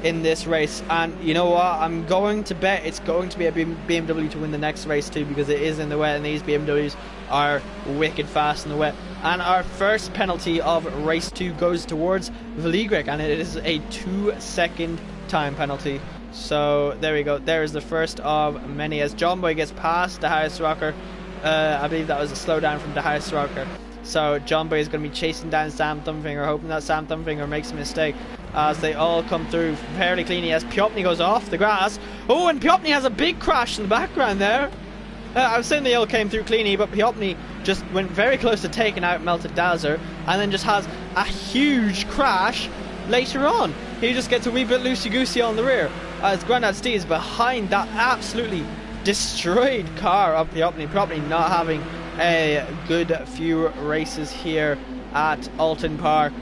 in this race, and you know what, I'm going to bet it's going to be a BMW to win the next race too, because it is in the wet, and these BMWs are wicked fast in the wet. And our first penalty of race 2 goes towards Vligric, and it is a 2-second time penalty. So there we go, there is the first of many as John Boy gets past the House Rocker. I believe that was a slowdown from the House Rocker. So John Boy is going to be chasing down Sam Thumbfinger, hoping that Sam Thumbfinger makes a mistake as they all come through fairly cleanly as Piopni goes off the grass. Oh, and Piopni has a big crash in the background there. I was saying they all came through cleanly, but Piopni just went very close to taking out Melted Dazzler, and then just has a huge crash later on. He just gets a wee bit loosey-goosey on the rear as Grandad Stee is behind that absolutely destroyed car of Piopni. Piopni not having a good few races here at Alton Park.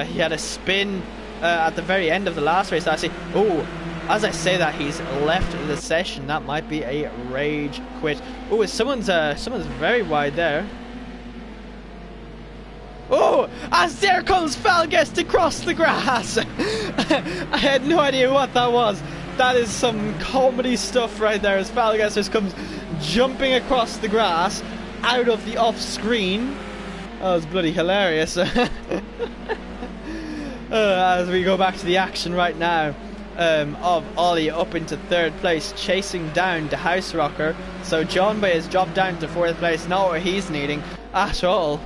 He had a spin at the very end of the last race, actually. Oh, as I say that, he's left the session. That might be a rage quit. Oh, someone's very wide there. Oh, as there comes Falguest across the grass. I had no idea what that was. That is some comedy stuff right there, as Falguest just comes jumping across the grass out of the off screen. That was bloody hilarious. As we go back to the action right now, of Ollie up into 3rd place, chasing down the House Rocker. So John Boy has dropped down to 4th place, not what he's needing at all.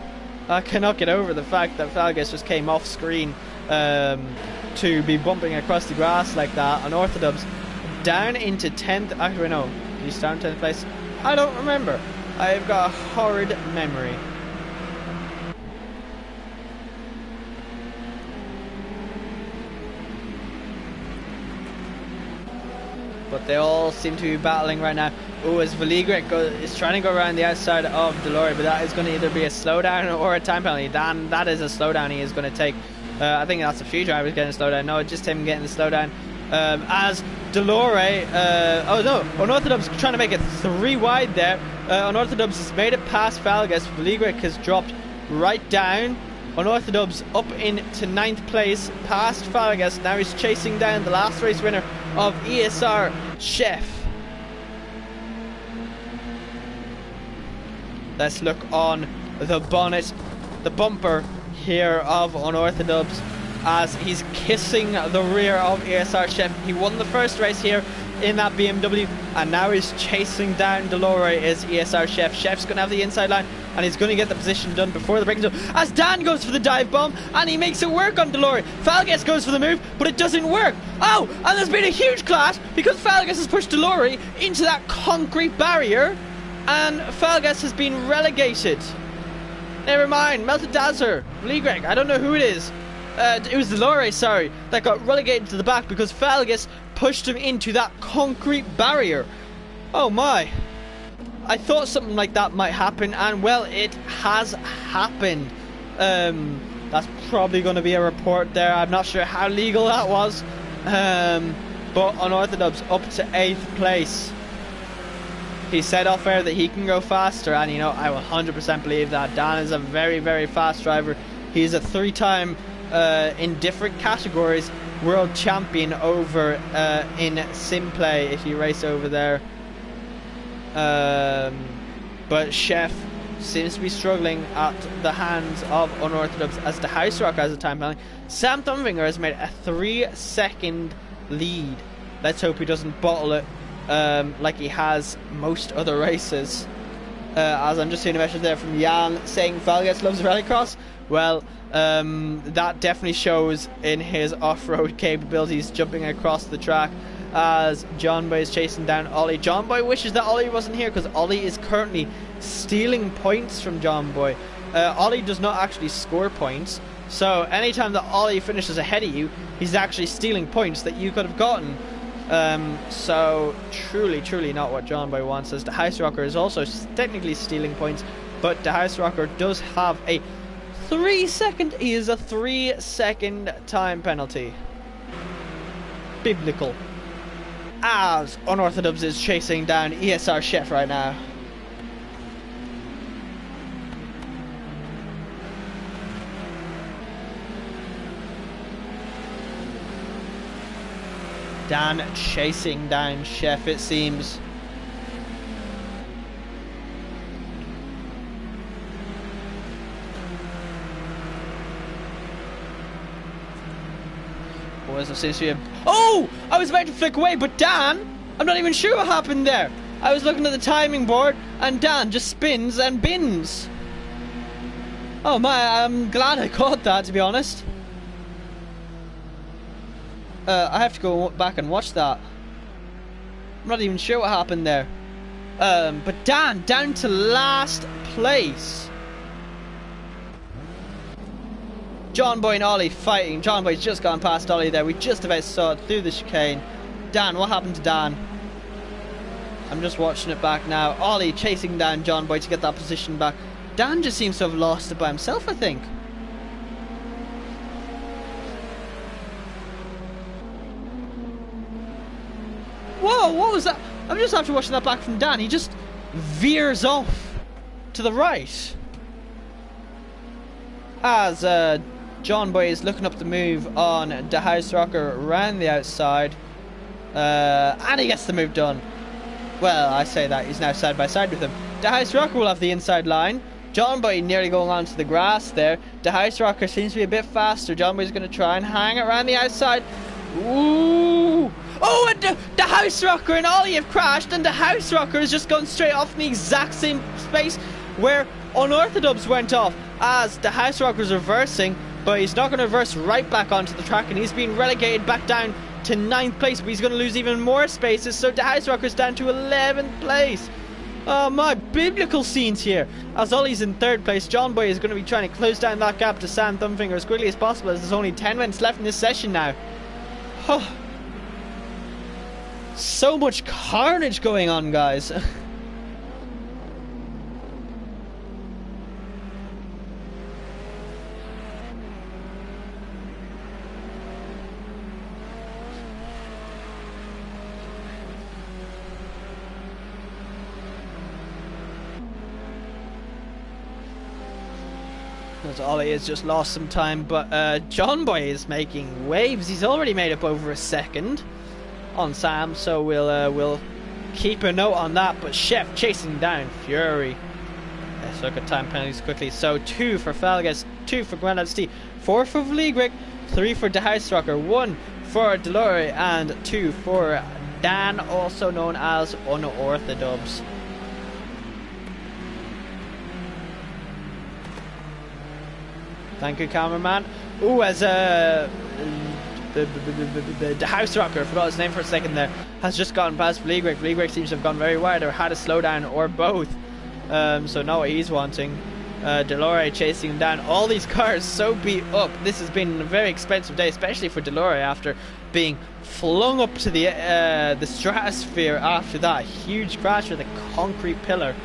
I cannot get over the fact that Falguest just came off screen to be bumping across the grass like that. On Orthodubs down into 10th. Actually, no, he's down 10th place. I don't remember. I've got a horrid memory. But they all seem to be battling right now. Oh, as Vligric is trying to go around the outside of Delory, but that is going to either be a slowdown or a time penalty. That is a slowdown he is going to take. I think that's a few drivers getting a slowdown. No, just him getting the slowdown. As Delory, oh no, Unorthodubs trying to make it 3 wide there. Unorthodubs has made it past Falguest. Vligric has dropped right down. Unorthodox up into 9th place, past Falgas. Now he's chasing down the last race winner of ESR, Chef. Let's look on the bonnet, the bumper here of Unorthodox, as he's kissing the rear of ESR Chef. He won the first race here in that BMW, and now he's chasing down Delore as ESR Chef. Chef's going to have the inside line, and he's going to get the position done before the braking zone, as Dan goes for the dive bomb, and he makes it work on Delore. Falgas goes for the move, but it doesn't work. Oh, and there's been a huge clash, because Falgas has pushed Delore into that concrete barrier, and Falgas has been relegated. Never mind, Melted Dazzler, Lee Greg, I don't know who it is. It was Delore, sorry, that got relegated to the back because Falgas pushed him into that concrete barrier. Oh my. I thought something like that might happen, and well, it has happened. That's probably going to be a report there. I'm not sure how legal that was. But Unorthodox up to 8th place. He said off air that he can go faster, and you know, I will 100% believe that. Dan is a very, very fast driver. He's a 3-time, in different categories, world champion over in sim play if you race over there. But Chef seems to be struggling at the hands of Unorthodox, as the House Rock has a time penalty. Sam Thumfinger has made a 3-second lead. Let's hope he doesn't bottle it like he has most other races. As I'm just seeing a message there from Jan saying Falgas loves rallycross. Well, that definitely shows in his off-road capabilities, jumping across the track as John Boy is chasing down Ollie. John Boy wishes that Ollie wasn't here, because Ollie is currently stealing points from John Boy. Ollie does not actually score points, so anytime that Ollie finishes ahead of you, he's actually stealing points that you could have gotten. So truly not what John Boy wants, as the House Rocker is also technically stealing points, but the House Rocker does have a 3-second, he is a 3-second time penalty. Biblical. As Unorthodox is chasing down ESR Chef right now. Dan chasing down Chef, it seems. Boys, there seems to be a... Oh! I was about to flick away, but Dan, I'm not even sure what happened there. I was looking at the timing board, and Dan just spins and bins. Oh my, I'm glad I caught that, to be honest. I have to go back and watch that. I'm not even sure what happened there. But Dan, down to last place. John Boy and Ollie fighting. John Boy's just gone past Ollie there. We just about saw it through the chicane. Dan, what happened to Dan? I'm just watching it back now. Ollie chasing down John Boy to get that position back. Dan just seems to have lost it by himself, I think. Whoa, what was that? I'm just after watching that back from Dan. He just veers off to the right. As John Boy is looking up the move on the House Rocker around the outside. And he gets the move done. Well, I say that, he's now side by side with him. The House Rocker will have the inside line. John Boy nearly going onto the grass there. The House Rocker seems to be a bit faster. John Boy's going to try and hang it around the outside. Ooh! Oh, and the House Rocker and Ollie have crashed, and the House Rocker has just gone straight off in the exact same space where Unorthodox went off, as the House Rocker is reversing, but he's not going to reverse right back onto the track, and he's being relegated back down to 9th place, but he's going to lose even more spaces, so the House Rocker's down to 11th place. Oh my, biblical scenes here. As Ollie's in 3rd place, John Boy is going to be trying to close down that gap to Sam Thumfinger as quickly as possible, as there's only 10 minutes left in this session now. Oh. So much carnage going on, guys. As Ollie has just lost some time, but John Boy is making waves. He's already made up over a second on Sam, so we'll keep a note on that. But Chef chasing down Fury. Let's look at time penalties quickly. So 2 for Falgas, 2 for Grandad Steve, 4 for Vligric, 3 for De Huisrocker, 1 for Delore, and 2 for Dan, also known as Unorthodox. Thank you, cameraman. Ooh, as the house rocker, I forgot his name for a second there, has just gotten past Vligric. Vligric seems to have gone very wide or had a slowdown or both. So know what he's wanting. Delore chasing him down. All these cars so beat up. This has been a very expensive day, especially for Delore after being flung up to the stratosphere after that huge crash with a concrete pillar.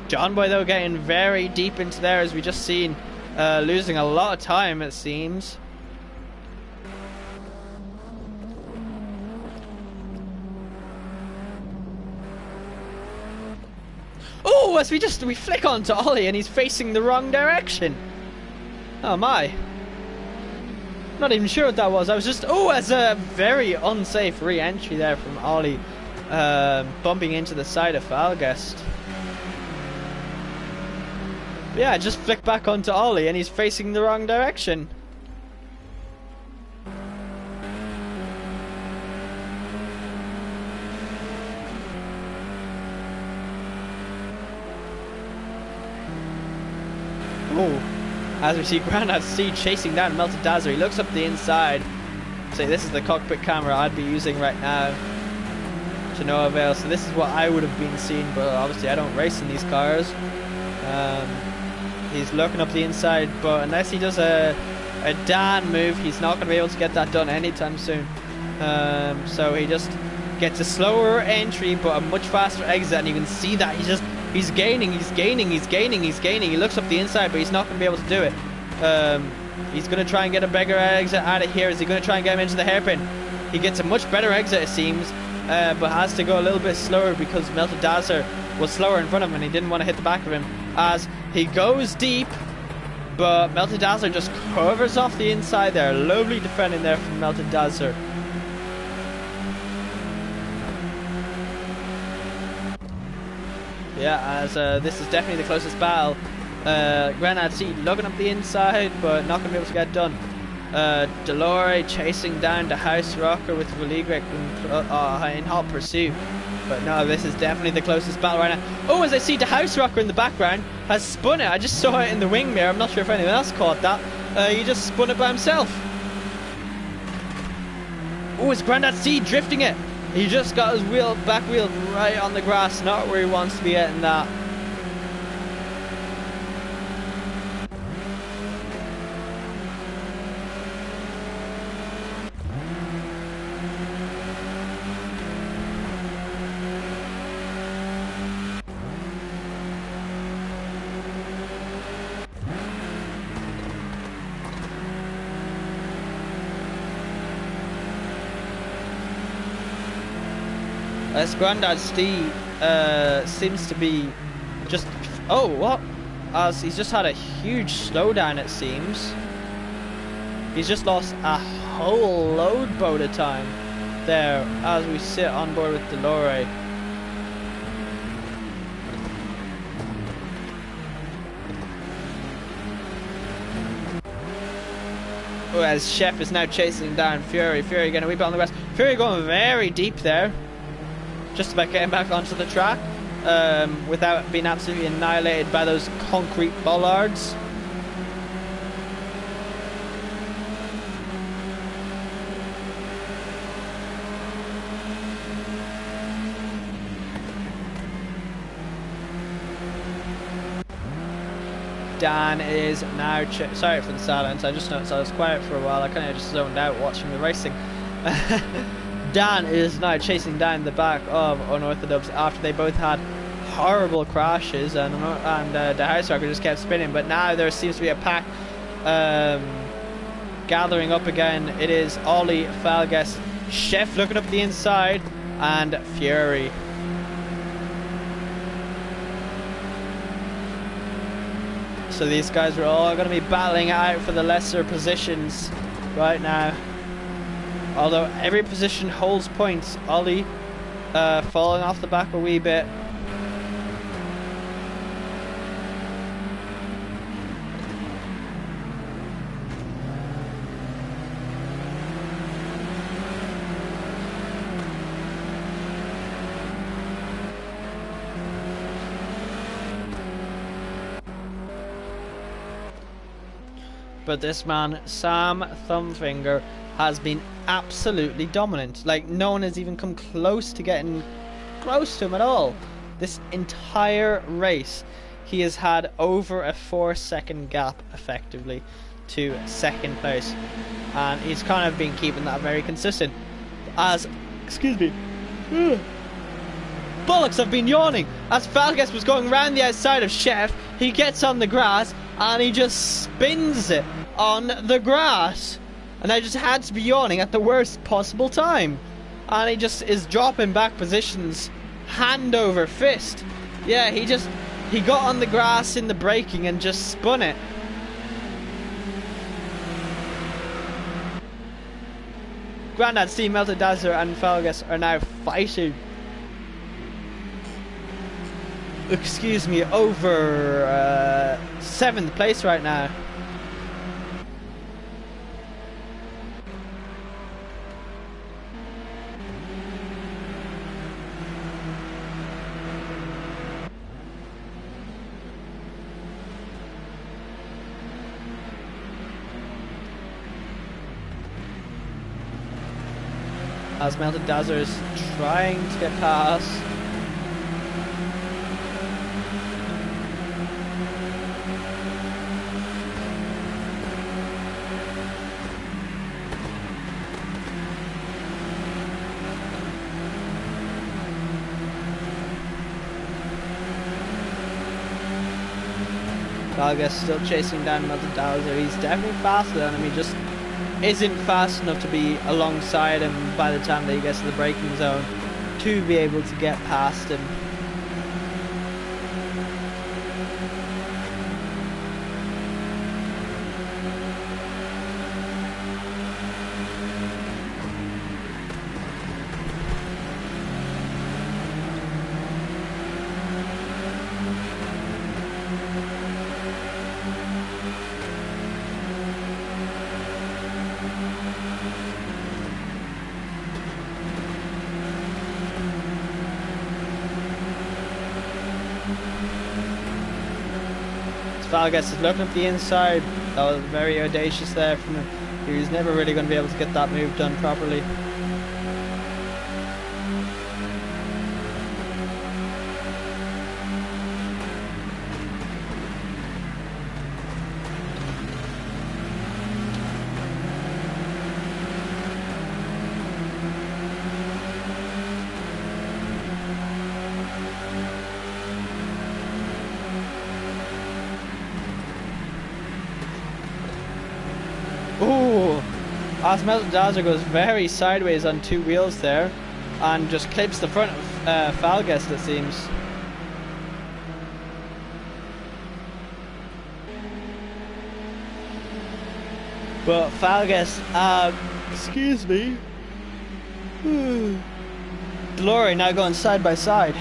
John Boy though getting very deep into there, as we just seen, losing a lot of time it seems. Oh, as we flick onto Ollie and he's facing the wrong direction. Oh my. Not even sure what that was. I was just, as a very unsafe re-entry there from Ollie, bumping into the side of Falgast. Yeah, just flick back onto Ollie and he's facing the wrong direction. Oh, as we see Grandad C chasing down Melted Dazzler, he looks up the inside. So this is the cockpit camera I'd be using right now to no avail. So this is what I would have been seeing, but obviously I don't race in these cars. He's looking up the inside, but unless he does a Dan move, he's not going to be able to get that done anytime soon. So he just gets a slower entry, but a much faster exit, and you can see that he's gaining. He looks up the inside, but he's not going to be able to do it. He's going to try and get a bigger exit out of here. Is he going to try and get him into the hairpin? He gets a much better exit, it seems, but has to go a little bit slower because Melted Dazzler was slower in front of him and he didn't want to hit the back of him. As he goes deep, but Melted Dazzler just covers off the inside there. Lovely defending there from Melted Dazzler. Yeah, as this is definitely the closest battle. Grenade C looking up the inside, but not going to be able to get it done. Delore chasing down the House Rocker with Vligric in hot pursuit. But no, this is definitely the closest battle right now. Oh, as I see the House Rocker in the background has spun it. I just saw it in the wing mirror. I'm not sure if anyone else caught that. He just spun it by himself. Oh, it's Grandad C drifting it. He just got his back wheel right on the grass, not where he wants to be getting that. As Grandad Steve seems to be just... Oh, what? As he's just had a huge slowdown, it seems. He's just lost a whole load boat of time there as we sit on board with Delore. Oh, as Chef is now chasing down Fury. Fury getting a wee bit on the grass. Fury going very deep there. Just about getting back onto the track without being absolutely annihilated by those concrete bollards. Dan is now... Sorry for the silence, I just noticed I was quiet for a while. I kind of just zoned out watching the racing. Dan is now chasing down the back of Unorthodox after they both had horrible crashes, and the House Rocker just kept spinning. But now there seems to be a pack gathering up again. It is Ollie, Falgas, Chef looking up the inside, and Fury. So these guys are all going to be battling it out for the lesser positions right now. Although every position holds points. Ollie falling off the back a wee bit. But this man, Sam Thumbfinger, has been absolutely dominant. Like, no one has even come close to getting close to him at all. This entire race, he has had over a 4-second gap, effectively, to second place. And he's kind of been keeping that very consistent. As, excuse me, bollocks, I've been yawning. As Falges was going round the outside of Chef, he gets on the grass and he just spins it on the grass. And I just had to be yawning at the worst possible time. And he just is dropping back positions hand over fist. Yeah, he got on the grass in the braking and just spun it. Grandad, Steve, Melted Dazzler and Falges are now fighting. Excuse me, over 7th place right now. As Melted Dazzler is trying to get past. Falges still chasing down Melted Dazzler. He's definitely faster than him. He just isn't fast enough to be alongside him by the time that he gets to the braking zone to be able to get past him. Falges is looking up the inside. That was very audacious there from him. He was never really going to be able to get that move done properly. Ooh, as Melted Dazzler goes very sideways on 2 wheels there and just clips the front of Falges, it seems. But Falges, excuse me. Glory now going side by side.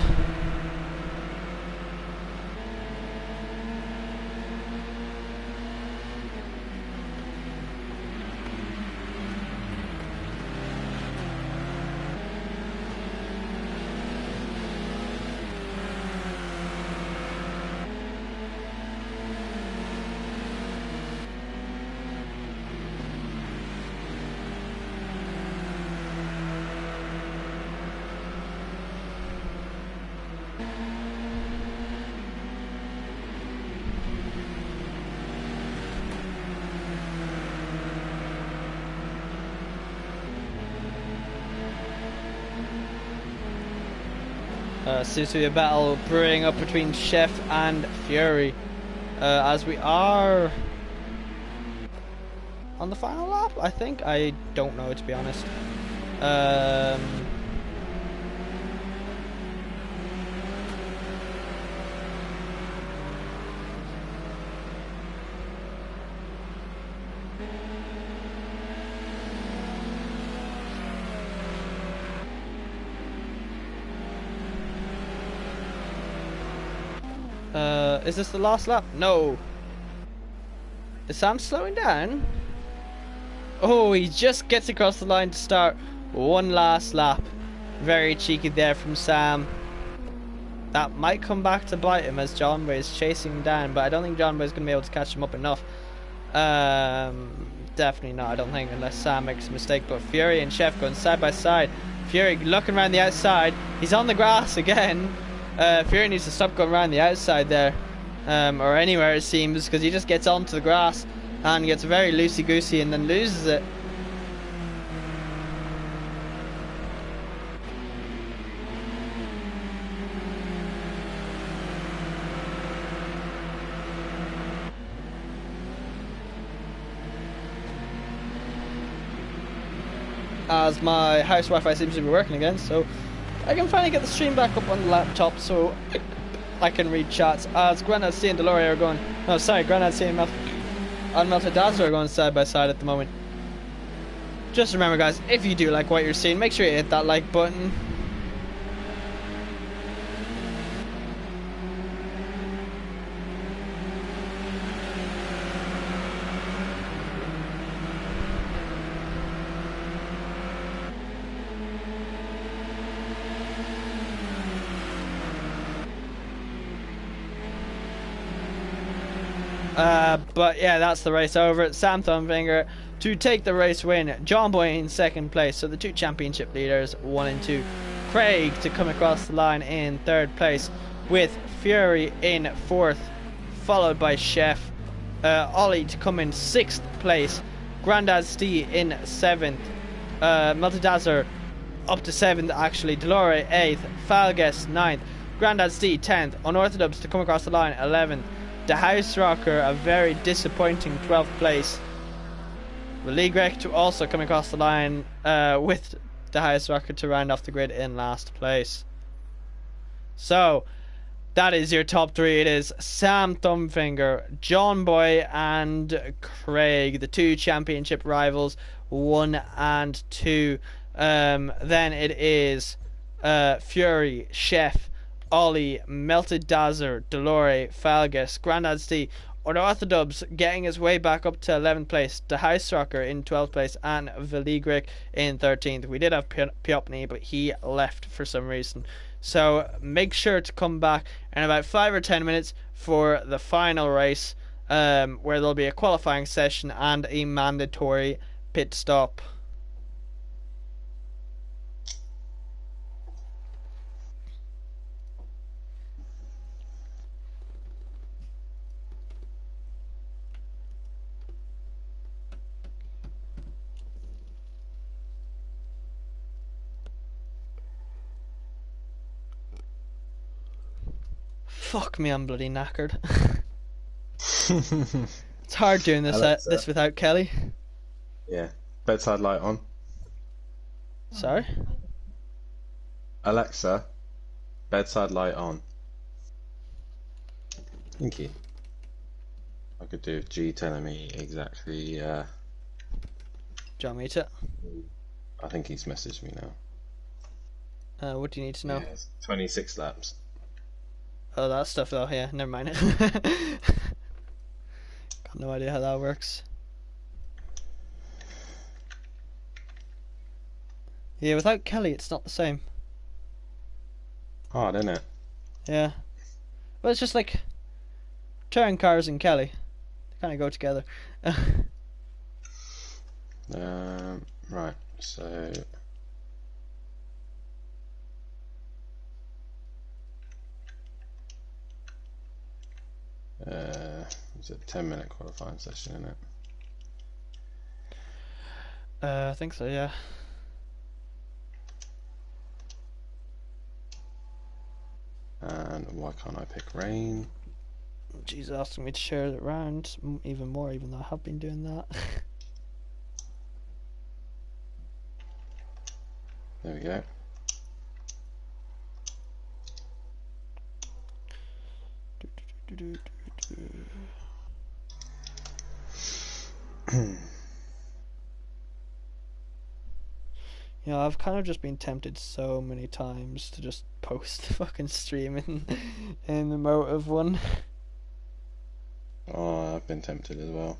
Seems to be a battle brewing up between Chef and Fury, as we are on the final lap, I think. I don't know, to be honest. Is this the last lap? No. Is Sam slowing down? Oh, he just gets across the line to start one last lap. Very cheeky there from Sam. That might come back to bite him as John Boy is chasing him down, but I don't think John Boy is going to be able to catch him up enough. Definitely not, I don't think, unless Sam makes a mistake. But Fury and Chef going side by side. Fury looking around the outside. He's on the grass again. Fury needs to stop going around the outside there, or anywhere it seems, because he just gets onto the grass and gets very loosey-goosey and then loses it. As my house Wi-Fi seems to be working again, so I can finally get the stream back up on the laptop so I can read chats. As Granddad C and Deloria are going, no sorry, Granddad C and Melted Dazzler are going side by side at the moment. Just remember guys, if you do like what you're seeing, make sure you hit that like button. But yeah, that's the race over. Sam Thumbfinger to take the race win. John Boy in second place. So the two championship leaders, 1 and 2. Craig to come across the line in third place, with Fury in fourth, followed by Chef. Ollie to come in sixth place. Grandad Stee in seventh. Multidazzler up to seventh actually. Delore 8th. Falges 9th. Grandad Stee 10th. Unorthodox to come across the line 11th. The House Rocker, a very disappointing 12th place. The League Wreck to also come across the line with the House Rocker to round off the grid in last place. So, that is your top three. It is Sam Thumbfinger, John Boy and Craig, the two championship rivals, 1 and 2. Then it is Fury, Chef, Ollie, Melted Dazzler, Delore, Falgus, Grandad Stee, Unorthodox getting his way back up to 11th place, the House Rocker in 12th place, and Veligric in 13th. We did have Piopny, but he left for some reason. So make sure to come back in about 5 or 10 minutes for the final race, where there'll be a qualifying session and a mandatory pit stop. Fuck me, I'm bloody knackered. It's hard doing this without Kelly. Yeah. Bedside light on. Sorry? Alexa, bedside light on. Thank you. I could do G telling me exactly. Do you want me to? I think he's messaged me now. What do you need to know? Yeah, 26 laps. Oh, that stuff though, yeah, never mind. Got no idea how that works. Yeah, without Kelly it's not the same. Hard, isn't it? Yeah. But it's just like touring cars and Kelly. They kind of go together. Right, so... it's a 10-minute qualifying session, isn't it? I think so, yeah. And why can't I pick rain? She's asking me to share it around even more, even though I have been doing that. There we go. Yeah, I've kind of just been tempted so many times to just post the fucking stream in the motive one. Oh, I've been tempted as well.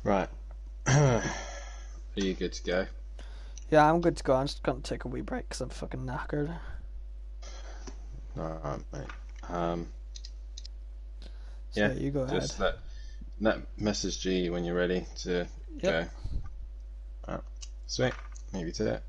Right. Are you good to go? Yeah, I'm good to go. I'm just gonna take a wee break because I'm fucking knackered. Alright, mate. So Yeah, yeah, you go ahead. just let message G when you're ready to Yep. go. Alright. Sweet. Maybe to it.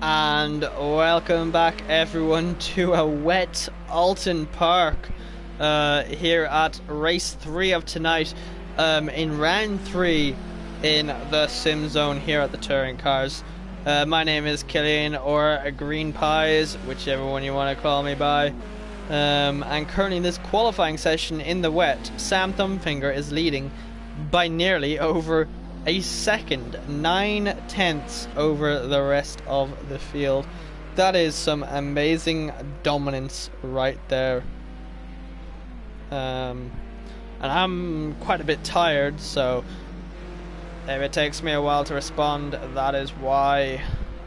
And welcome back everyone to a wet Alton Park here at race 3 of tonight, in round 3 in the sim zone here at the touring cars. My name is Cillian, or Green Pies, whichever one you want to call me by. And currently in this qualifying session in the wet, Sam Thumbfinger is leading by nearly over a second, 9/10 over the rest of the field. That is some amazing dominance right there. And I'm quite a bit tired, so if it takes me a while to respond, that is why.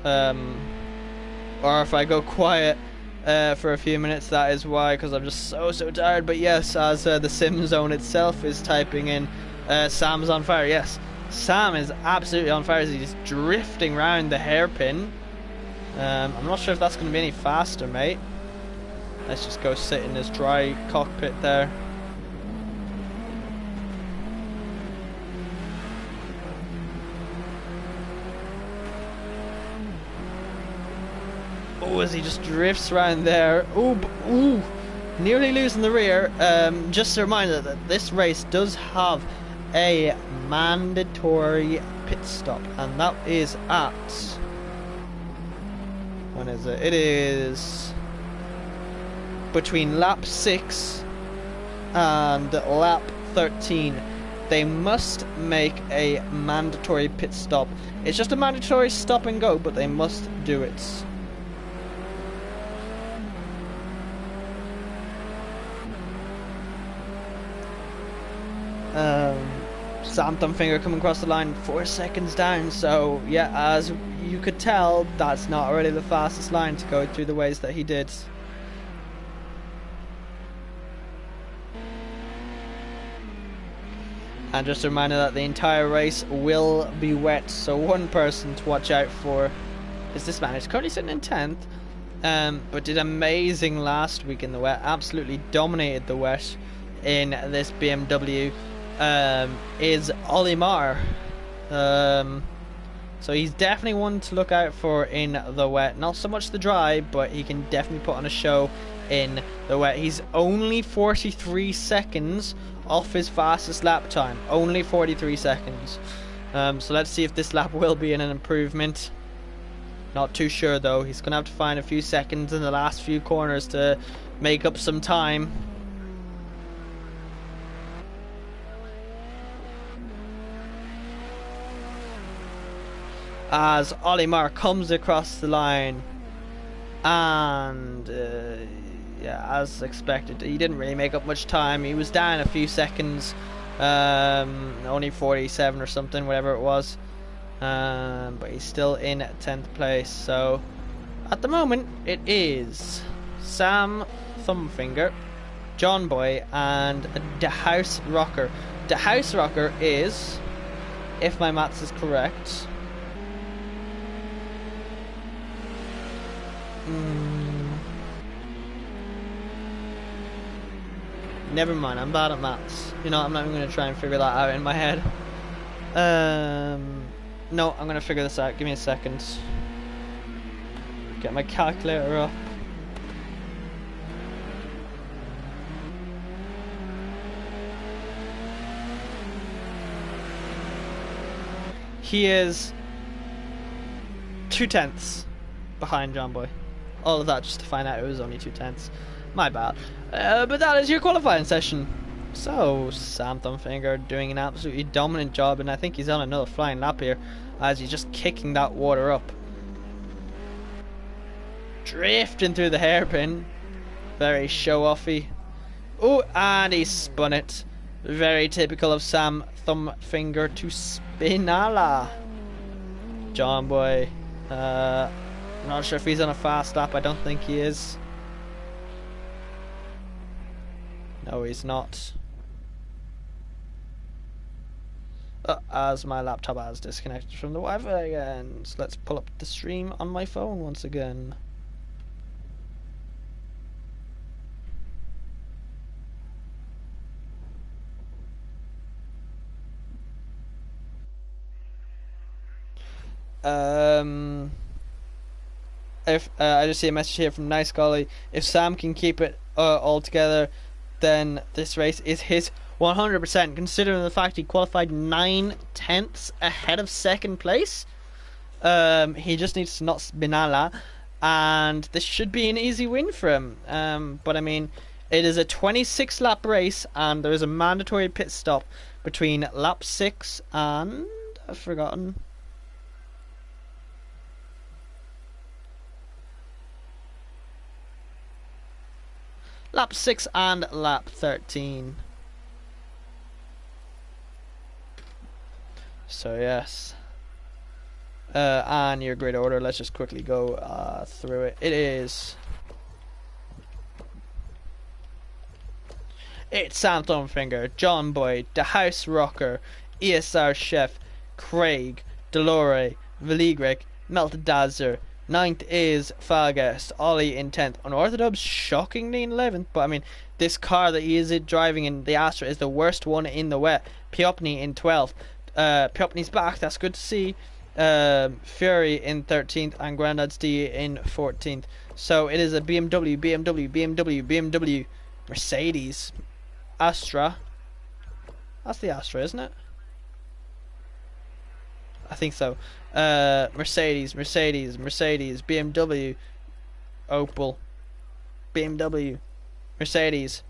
Or if I go quiet for a few minutes, that is why, because I'm just so tired. But yes, as the sim zone itself is typing in, Sam's on fire. Yes, Sam is absolutely on fire as he's drifting around the hairpin. I'm not sure if that's going to be any faster, mate. Let's just go sit in this dry cockpit there. Oh, as he just drifts around there. Ooh, nearly losing the rear. Just a reminder that this race does have a mandatory pit stop, and that is at, when is it? It is between lap 6 and lap 13. They must make a mandatory pit stop. It's just a mandatory stop and go, but they must do it. Sam Thumbfinger coming across the line 4 seconds down, so yeah, as you could tell, that's not really the fastest line to go through the ways that he did. And just a reminder that the entire race will be wet, so one person to watch out for is this man. He's currently sitting in 10th, but did amazing last week in the wet, absolutely dominated the wet in this BMW. Is Olimar. So he's definitely one to look out for in the wet. Not so much the dry, but he can definitely put on a show in the wet. He's only 43 seconds off his fastest lap time. Only 43 seconds. So let's see if this lap will be an improvement. Not too sure though. He's going to have to find a few seconds in the last few corners to make up some time. As Olimar comes across the line, and yeah, as expected, he didn't really make up much time. He was down a few seconds, only 47 or something, whatever it was, but he's still in 10th place. So at the moment it is Sam Thumbfinger, John Boy, and the House Rocker. The House Rocker is, if my maths is correct, never mind, I'm bad at maths. You know, I'm not even going to try and figure that out in my head. No, I'm going to figure this out. Give me a second. Get my calculator up. He is 2/10 behind John Boy. All of that just to find out it was only 2/10. My bad. But that is your qualifying session. So Sam Thumbfinger doing an absolutely dominant job, and I think he's on another flying lap here as he's just kicking that water up. Drifting through the hairpin. Very show-offy. Oh, and he spun it. Very typical of Sam Thumbfinger to spinala. John Boy. I'm not sure if he's on a fast lap. I don't think he is. No, he's not. As my laptop has disconnected from the Wi-Fi again. So let's pull up the stream on my phone once again. if I just see a message here from Nice Golly. If Sam can keep it all together, then this race is his 100%. Considering the fact he qualified 9/10 ahead of second place, he just needs to not Spinala, and this should be an easy win for him. But I mean, it is a 26 lap race, and there is a mandatory pit stop between lap 6 and I've forgotten. Lap 6 and lap 13. So yes. And your grid order, let's just quickly go through it. It's Sam Thumbfinger, John Boy, The House Rocker, ESR Chef, Craig, Delore, Veligric, Meltadazer. 9th is Falguest, Ollie in 10th. Unorthodox shockingly in 11th, but I mean, this car that he is driving in the Astra is the worst one in the wet. Piopni in 12th. Piopni's back, that's good to see. Fury in 13th and Grandad's D in 14th. So it is a BMW, Mercedes, Astra. That's the Astra, isn't it? I think so. Mercedes, BMW, Opel, BMW, Mercedes.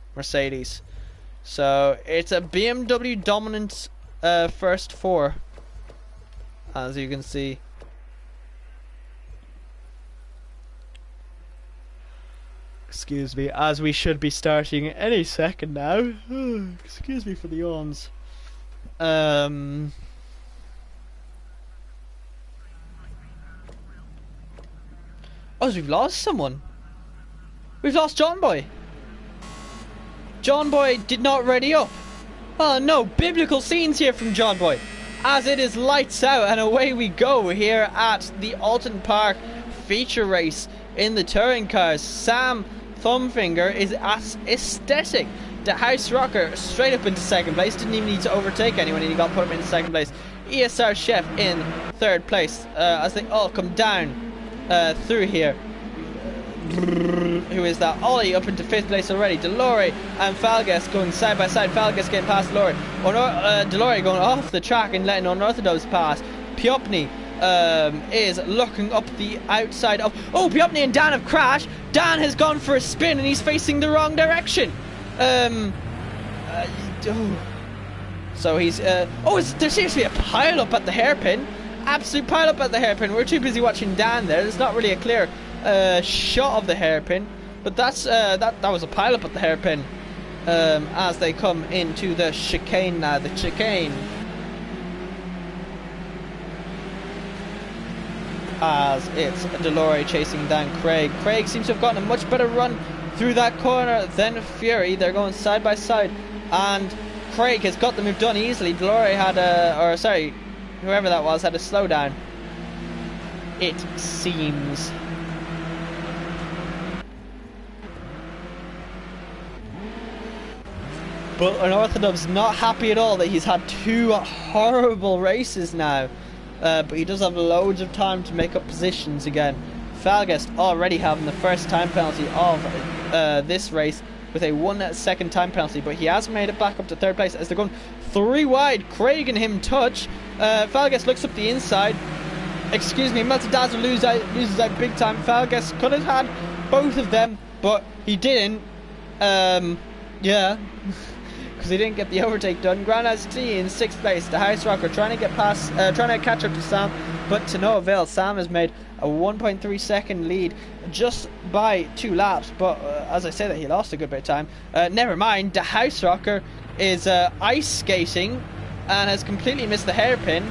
So it's a BMW dominant first four, as you can see. Excuse me, as we should be starting any second now. Excuse me for the yawns. Oh, we've lost someone. We've lost John Boy. John Boy did not ready up. Oh no, biblical scenes here from John Boy. As it is lights out and away we go here at the Alton Park feature race in the touring cars. Sam Thumbfinger is aesthetic. The House Rocker straight up into second place. Didn't even need to overtake anyone and he got put him into second place. ESR Chef in third place as they all come down through here. Who is that? Ollie up into 5th place already. Delore and Falguest going side by side. Falguest getting past Delore. Delore going off the track and letting Unorthodox pass. Piopni is looking up the outside of... Oh, Piopni and Dan have crashed. Dan has gone for a spin and he's facing the wrong direction. So he's... there seems to be a pile up at the hairpin. Absolute pile up at the hairpin. We're too busy watching Dan there. There's not really a clear shot of the hairpin, but that's that was a pile up at the hairpin as they come into the chicane now. The chicane, as it's Delore chasing down Craig. Craig seems to have gotten a much better run through that corner than Fury. They're going side by side, and Craig has got the move done easily. Delore had whoever that was had a slowdown, it seems. But Unorthodox not happy at all that he's had 2 horrible races now. But he does have loads of time to make up positions again. Falguest already having the first time penalty of this race with a 1 second time penalty. But he has made it back up to 3rd place as they're going 3 wide. Craig and him touch. Falguest looks up the inside. Excuse me, Meltadazer loses out big time. Falguest could have had both of them, but he didn't. Yeah. Because he didn't get the overtake done. Granaz T in 6th place. The House Rocker trying to catch up to Sam, but to no avail. Sam has made a 1.3 second lead just by 2 laps. But as I say that, he lost a good bit of time. Never mind. The House Rocker is ice skating and has completely missed the hairpin.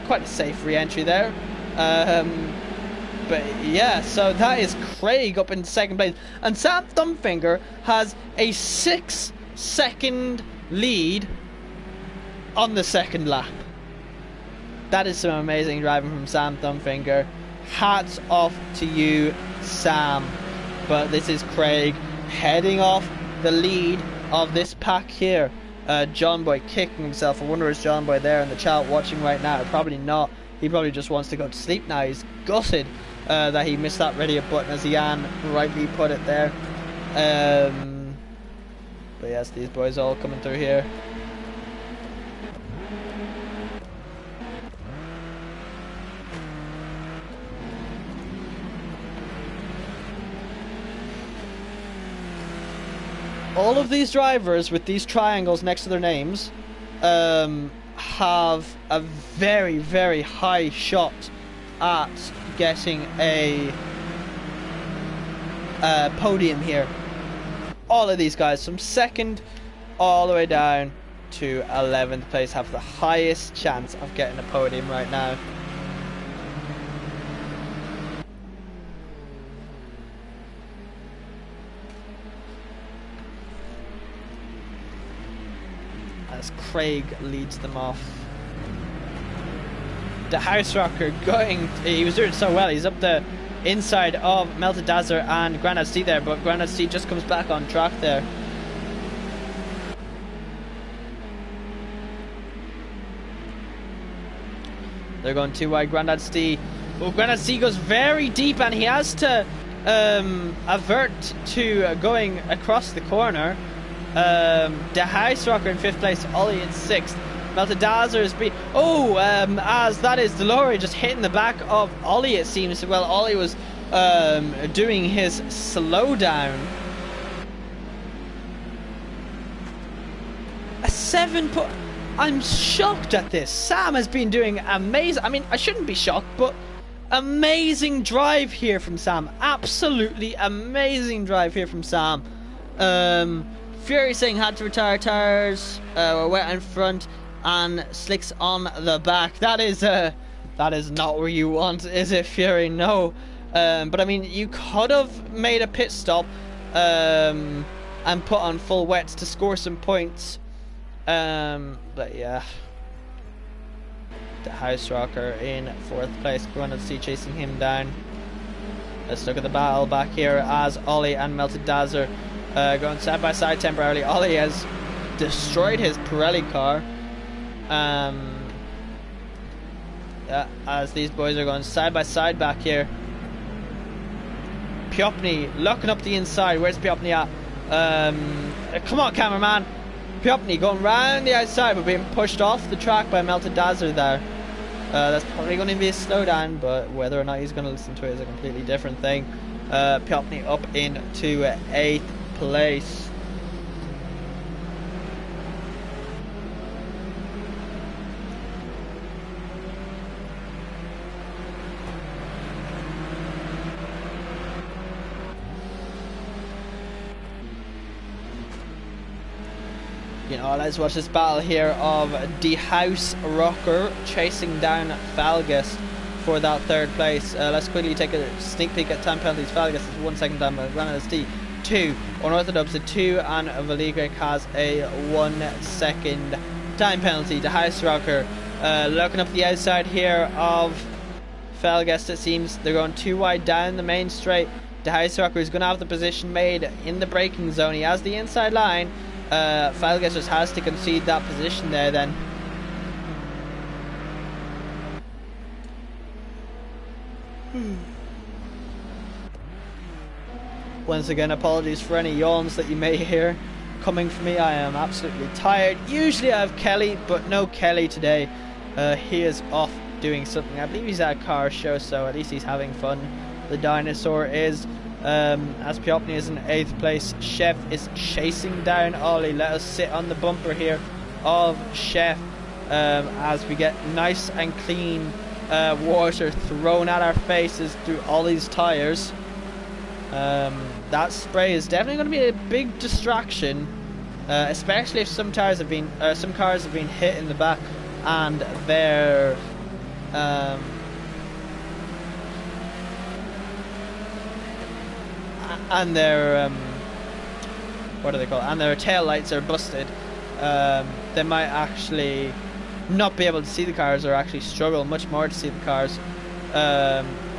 Quite a safe re-entry there. But yeah, so that is Craig up in 2nd place. And Sam Thumbfinger has a 6-second lead on the 2nd lap. That is some amazing driving from Sam Thumbfinger. Hats off to you, Sam. But this is Craig heading off the lead of this pack here. John Boy kicking himself. I wonder is John Boy there in the chat watching right now? Probably not. He probably just wants to go to sleep now. He's gutted that he missed that ready up button, as Jan rightly put it there. But yes, these boys all coming through here. All of these drivers with these triangles next to their names have a very, very high shot at getting a podium here. All of these guys from second all the way down to 11th place have the highest chance of getting a podium right now. As Craig leads them off. The House Rocker going, he was doing so well, he's up the inside of Melted Dazzler and Grandad Steve there, but Grandad Steve just comes back on track there. They're going too wide, Grandad Steve. Well, Grandad Steve goes very deep and he has to avert to going across the corner. The House Rocker in 5th place, Ollie in 6th. Melted Dazzler is beat. Oh, as that is Delore just hitting the back of Ollie, it seems. Well, Ollie was doing his slowdown. A 7 put. I'm shocked at this. Sam has been doing amazing. I mean, I shouldn't be shocked, but amazing drive here from Sam. Absolutely amazing drive here from Sam. Fury saying had to retire tires. Were wet in front and slicks on the back. That is not where you want, is it, Fury? No. But I mean, you could have made a pit stop and put on full wets to score some points. But yeah, the House Rocker in 4th place. Grandad C chasing him down. Let's look at the battle back here as Ollie and Melted Dazzler going side by side temporarily. Ollie has destroyed his Pirelli car. As these boys are going side by side back here. Piopny looking up the inside. Where's Piopny at? Come on, cameraman. Piopny going round the outside but being pushed off the track by Melted Dazzler there. That's probably going to be a slowdown, but whether or not he's going to listen to it is a completely different thing. Piopny up into 8th place. You know, let's watch this battle here of the House Rocker chasing down Falgus for that 3rd place. Let's quickly take a sneak peek at time penalties. Falgus is 1 second down by Grandad Steve. 2. Unorthodox a 2 and Valigre has a 1 second time penalty. The House Rocker looking up the outside here of Falgus. It seems they're going too wide down the main straight. The House Rocker is going to have the position made in the braking zone. He has the inside line. Falgus just has to concede that position there then. Once again, apologies for any yawns that you may hear coming from me. I am absolutely tired. Usually I have Kelly, but no Kelly today. He is off doing something. I believe he's at a car show, so at least he's having fun. The dinosaur is. As Piopny is in 8th place, Chef is chasing down Ollie. Let us sit on the bumper here of Chef as we get nice and clean water thrown at our faces through Ollie's tyres. That spray is definitely going to be a big distraction, especially if some cars have been hit in the back and they're what do they call it? And their tail lights are busted. They might actually not be able to see the cars, or actually struggle much more to see the cars.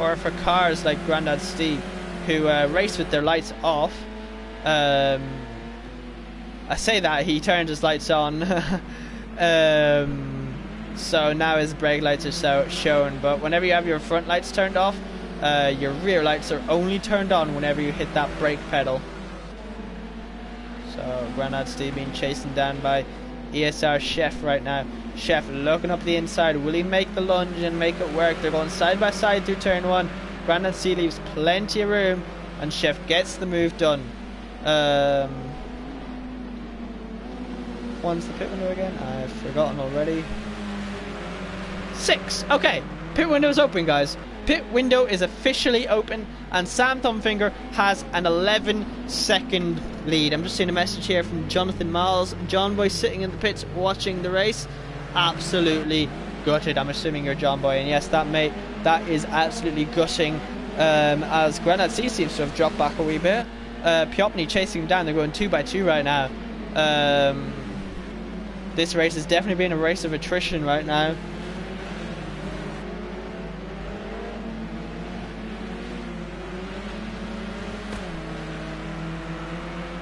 Or for cars like Grandad Steve, who race with their lights off. I say that he turned his lights on. So now his brake lights are shown, but whenever you have your front lights turned off, your rear lights are only turned on whenever you hit that brake pedal. So Granad Steve being chased down by ESR Chef right now. Chef looking up the inside. Will he make the lunge and make it work? They're going side by side through turn 1. Granad C leaves plenty of room, and Chef gets the move done. When's the pit window again? I've forgotten already. 6. Okay, pit window is open, guys. Pit window is officially open, and Sam Thumbfinger has an 11-second lead. I'm just seeing a message here from Jonathan Miles. John Boy sitting in the pits watching the race. Absolutely gutted. I'm assuming you're John Boy, and yes, that mate, that is absolutely gutting. As Granad C seems to have dropped back a wee bit. Piopny chasing him down. They're going 2 by 2 right now. This race has definitely been a race of attrition right now.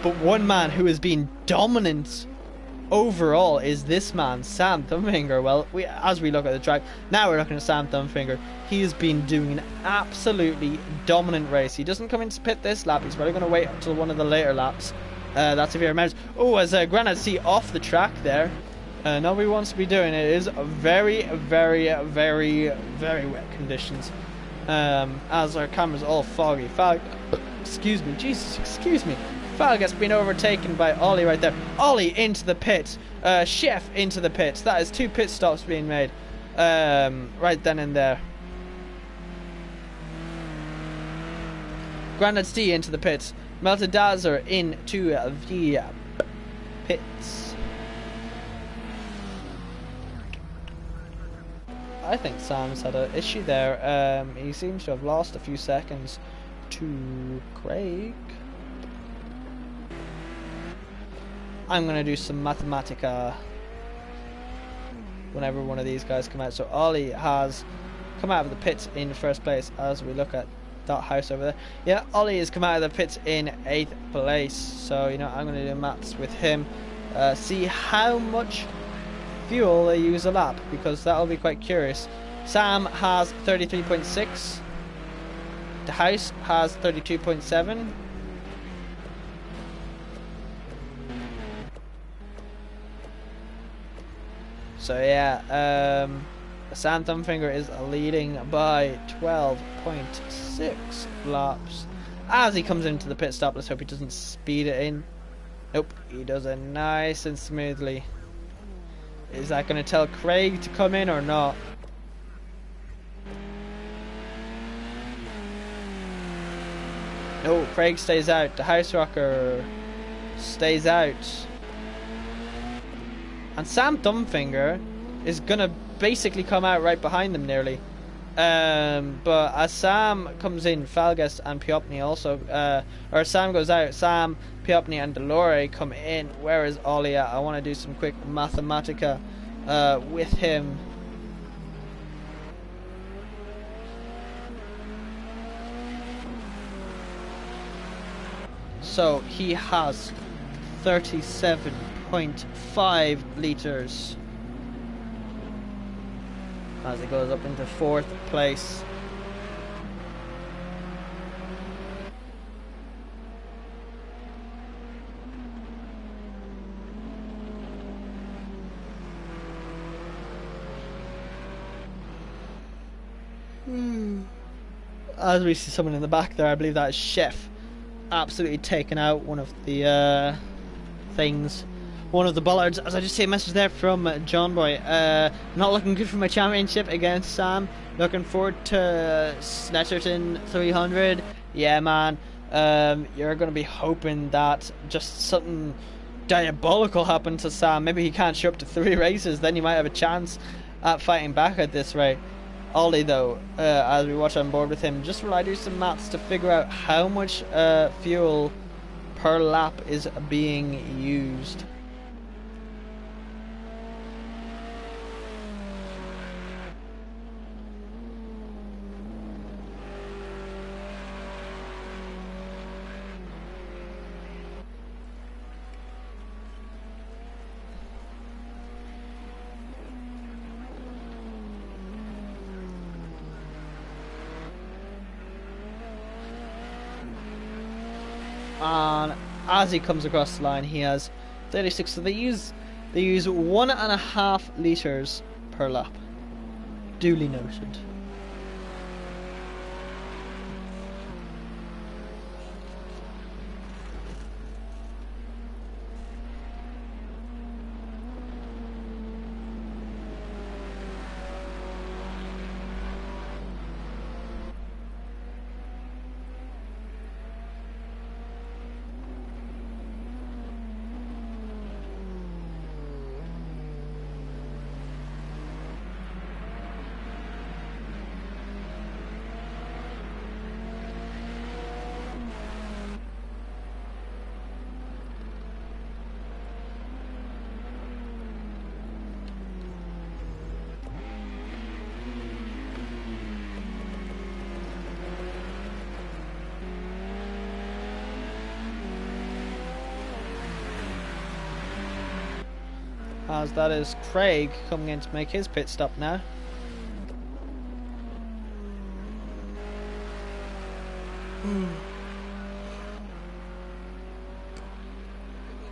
But one man who has been dominant overall is this man, Sam Thumbfinger. Well, as we look at the track, now we're looking at Sam Thumbfinger. He has been doing an absolutely dominant race. He doesn't come into pit this lap. He's probably going to wait until one of the later laps. That's if he remembers. Oh, as Granad C off the track there. Nobody wants to be doing it. It is very, very, very, very wet conditions. As our camera's all foggy. Excuse me, Jesus, excuse me. Fal gets been overtaken by Ollie right there. Ollie into the pit. Chef into the pits. That is 2 pit stops being made. Right then and there. Granad C into the pits. Melted Dazzler into the pits. I think Sam's had an issue there. He seems to have lost a few seconds to Craig. I'm going to do some Mathematica whenever one of these guys come out. So Ollie has come out of the pits in first place as we look at that house over there. Yeah, Ollie has come out of the pits in 8th place. So, you know, I'm going to do maths with him. See how much fuel they use a lap, because that'll be quite curious. Sam has 33.6. The house has 32.7. So yeah, Sam Thumbfinger is leading by 12.6 laps as he comes into the pit stop. Let's hope he doesn't speed it in. Nope, he does it nice and smoothly. Is that going to tell Craig to come in or not? No, Craig stays out. The house rocker stays out. And Sam Thumbfinger is going to basically come out right behind them nearly. But as Sam comes in, Falgas and Piopny also, or Sam goes out, Sam, Piopny and Delore come in. Where is Ollie at? I want to do some quick Mathematica with him. So he has 37.5 litres as he goes up into 4th place. As we see someone in the back there, I believe that is Chef, absolutely taken out one of the things, one of the bollards. As I just see a message there from John Boy, not looking good for my championship against Sam. Looking forward to Snetterton 300. Yeah, man. You're going to be hoping that just something diabolical happened to Sam. Maybe he can't show up to 3 races, then you might have a chance at fighting back at this rate. Ollie, though, as we watch on board with him, just while I do some maths to figure out how much fuel per lap is being used. and as he comes across the line, he has 36. So they use 1.5 liters per lap. Duly noted. As that is Craig coming in to make his pit stop now.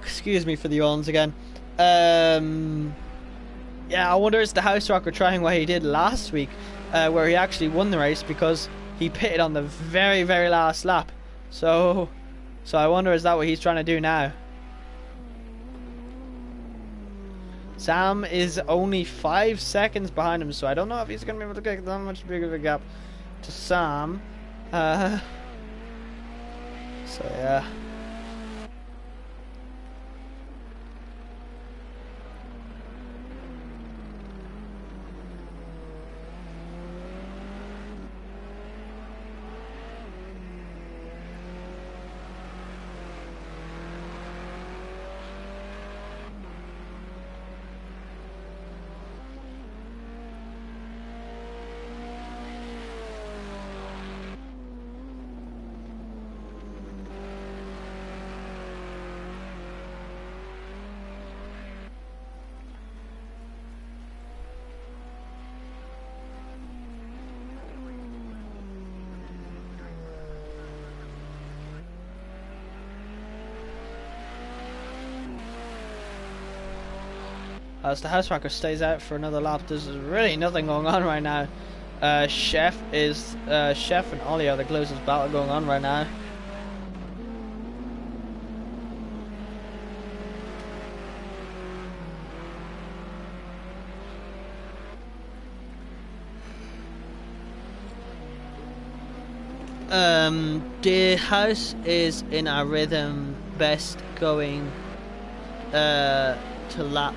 Excuse me for the yawns again. Yeah, I wonder is the House Rocker trying what he did last week, where he actually won the race because he pitted on the very, very last lap. So I wonder is that what he's trying to do now? Sam is only 5 seconds behind him, so I don't know if he's going to be able to get that much bigger of a gap to Sam. So yeah. As the House Rocker stays out for another lap, there's really nothing going on right now. Chef and Ollie are the closest battle going on right now. The house is in a rhythm best going to lap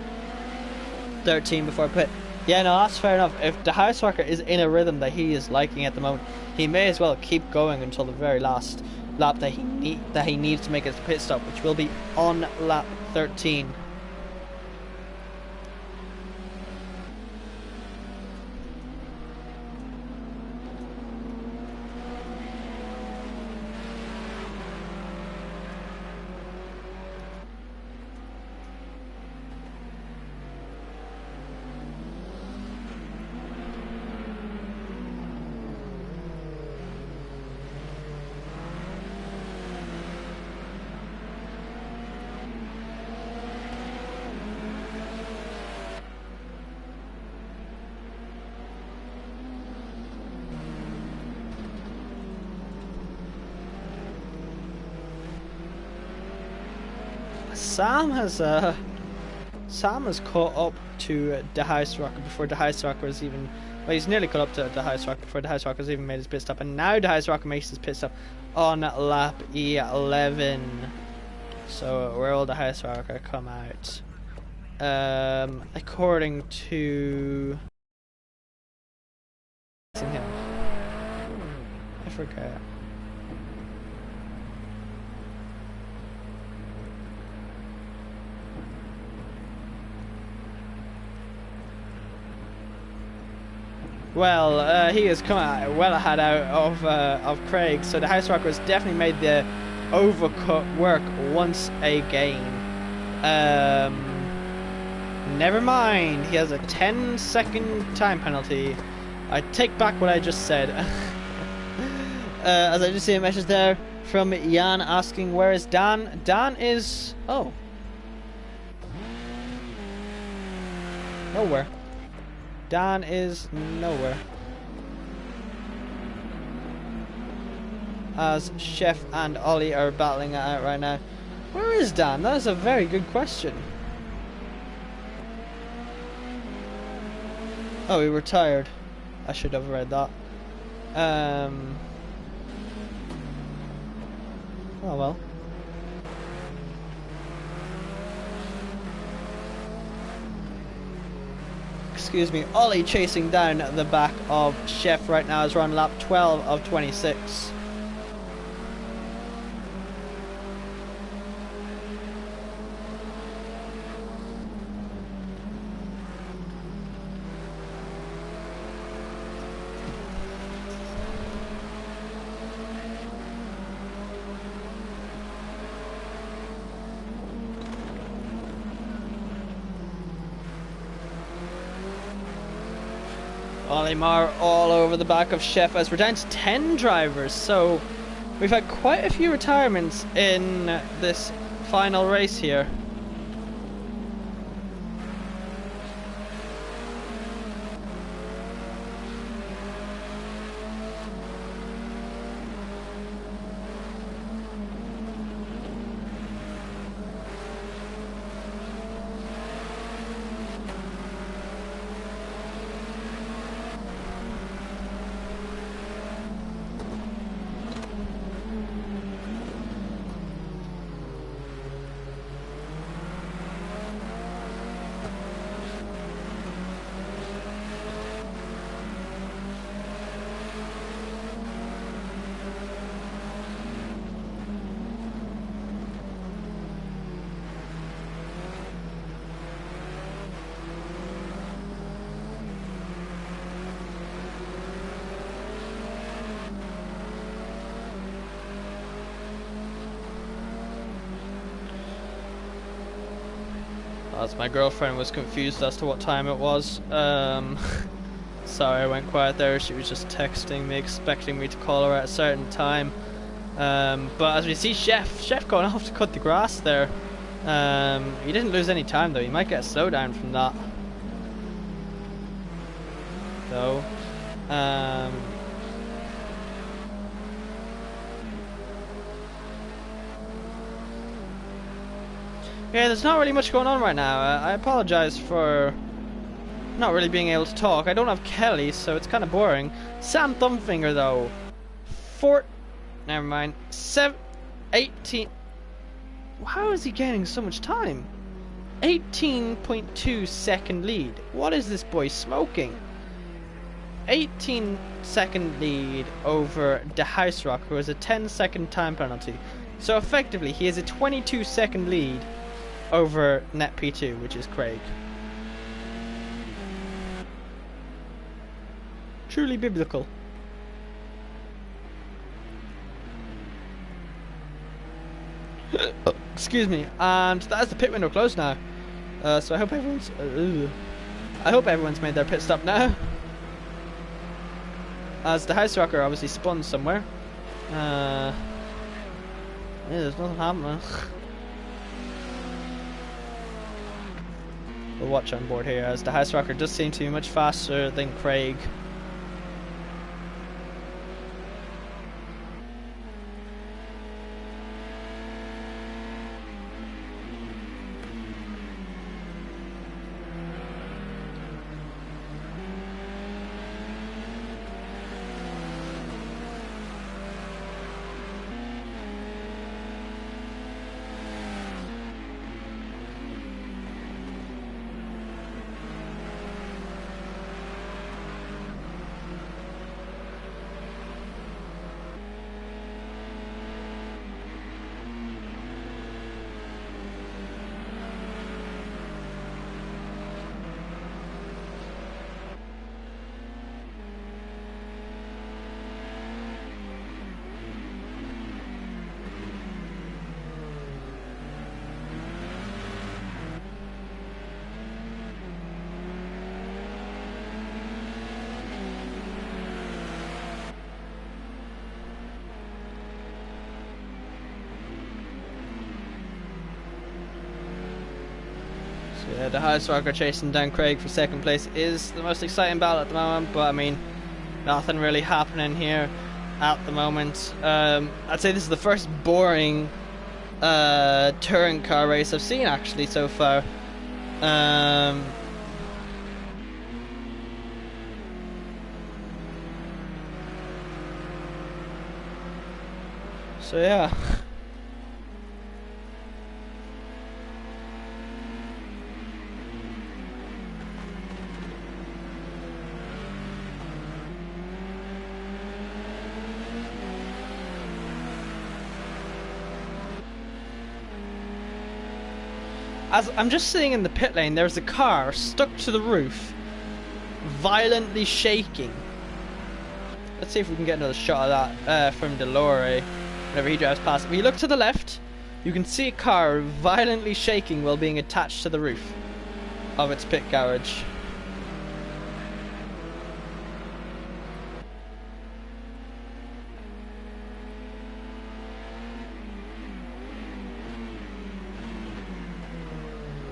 13 before pit. Yeah, no, that's fair enough. If the House Rocker is in a rhythm that he is liking at the moment, he may as well keep going until the very last lap that he needs to make his pit stop, which will be on lap 13. Sam has caught up to the House Rocker before the House Rocker was even. Well, he's nearly caught up to the House Rocker before the House Rocker has even made his pit stop, and now the House Rocker makes his pit stop on lap 11. So where will the House Rocker come out? According to him, I forget. Well, he has come out well ahead out of Craig, so the House Rocker has definitely made the overcut work once again. Never mind, he has a 10-second time penalty. I take back what I just said. As I just see a message there, From Jan asking, where is Dan? Dan is... oh. Nowhere. Dan is nowhere. As Chef and Ollie are battling it out right now. Where is Dan? That is a very good question. Oh, he retired. I should have read that. Oh well. Excuse me, Ollie chasing down the back of Chef right now as we're on lap 12 of 26. Olimar all over the back of Chef as we're down to 10 drivers, so we've had quite a few retirements in this final race here. As my girlfriend was confused as to what time it was. Sorry, I went quiet there. She was just texting me, expecting me to call her at a certain time. But as we see Chef going off to cut the grass there. He didn't lose any time though. He might get a slowdown from that. Though. Yeah, there's not really much going on right now. I apologize for not really being able to talk. I don't have Kelly, so it's kind of boring. Sam Thumbfinger, though. Never mind. 18... How is he gaining so much time? 18.2 second lead. What is this boy smoking? 18 second lead over De House Rock, who has a 10-second time penalty. So effectively, he has a 22-second lead over Net P2, which is Craig. Truly biblical. Excuse me. And that is the pit window closed now. So I hope everyone's made their pit stop now. As the house rocker obviously spun somewhere. Yeah, there's nothing happening. We'll watch on board here as the house rocker does seem to be much faster than Craig. The House Rocker chasing down Craig for second place is the most exciting battle at the moment, but I mean, nothing really happening here at the moment. I'd say this is the first boring touring car race I've seen actually so far. So yeah. As I'm just sitting in the pit lane, there's a car stuck to the roof, violently shaking. Let's see if we can get another shot of that from Delore whenever he drives past. If you look to the left, you can see a car violently shaking while being attached to the roof of its pit garage.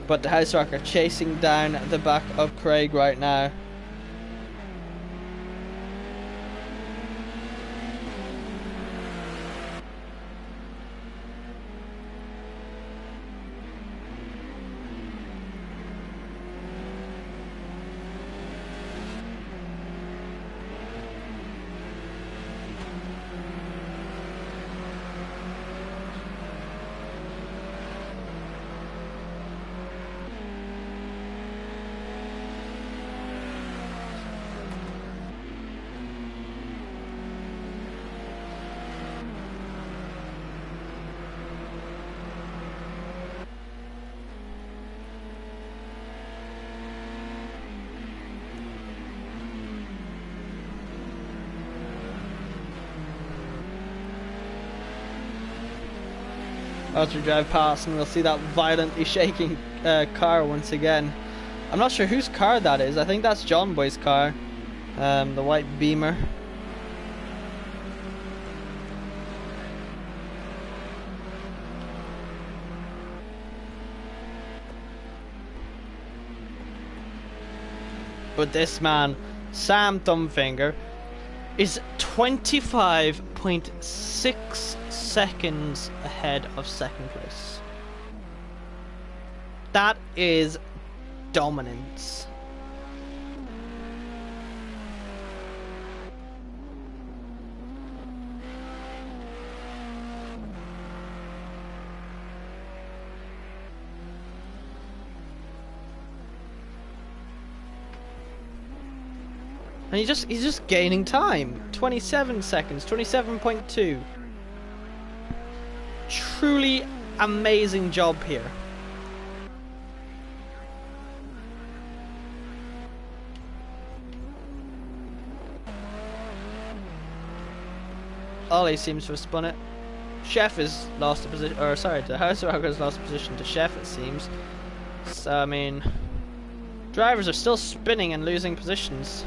But the House Rocker chasing down the back of Craig right now. As we drive past, and we'll see that violently shaking car once again. I'm not sure whose car that is. I think that's John Boy's car, the white Beamer. But this man, Sam Thumbfinger, is 25.6 seconds ahead of second place. That is dominance. And he's just gaining time. 27 seconds, 27.2. Truly amazing job here. Ollie seems to have spun it. Chef has lost a position, or sorry, the House Rocker has lost position to Chef, it seems. So, I mean, drivers are still spinning and losing positions.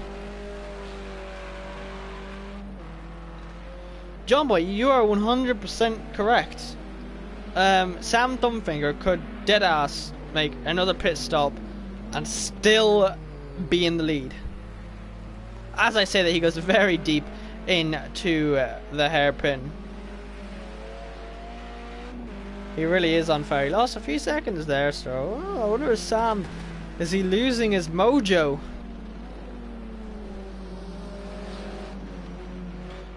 John Boy, you are 100% correct. Sam Thumbfinger could deadass make another pit stop and still be in the lead. As I say that, he goes very deep into the hairpin. He really is on fire. He lost a few seconds there, so I wonder if Sam, is he losing his mojo?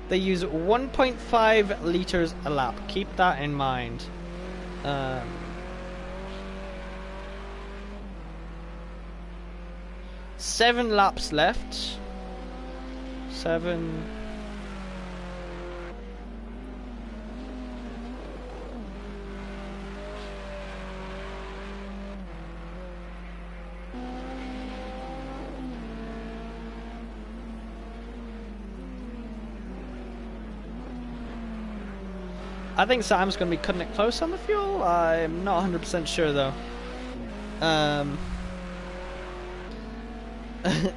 They use 1.5 litres a lap. Keep that in mind. 7 laps left. 7. I think Sam's going to be cutting it close on the fuel. I'm not 100% sure though.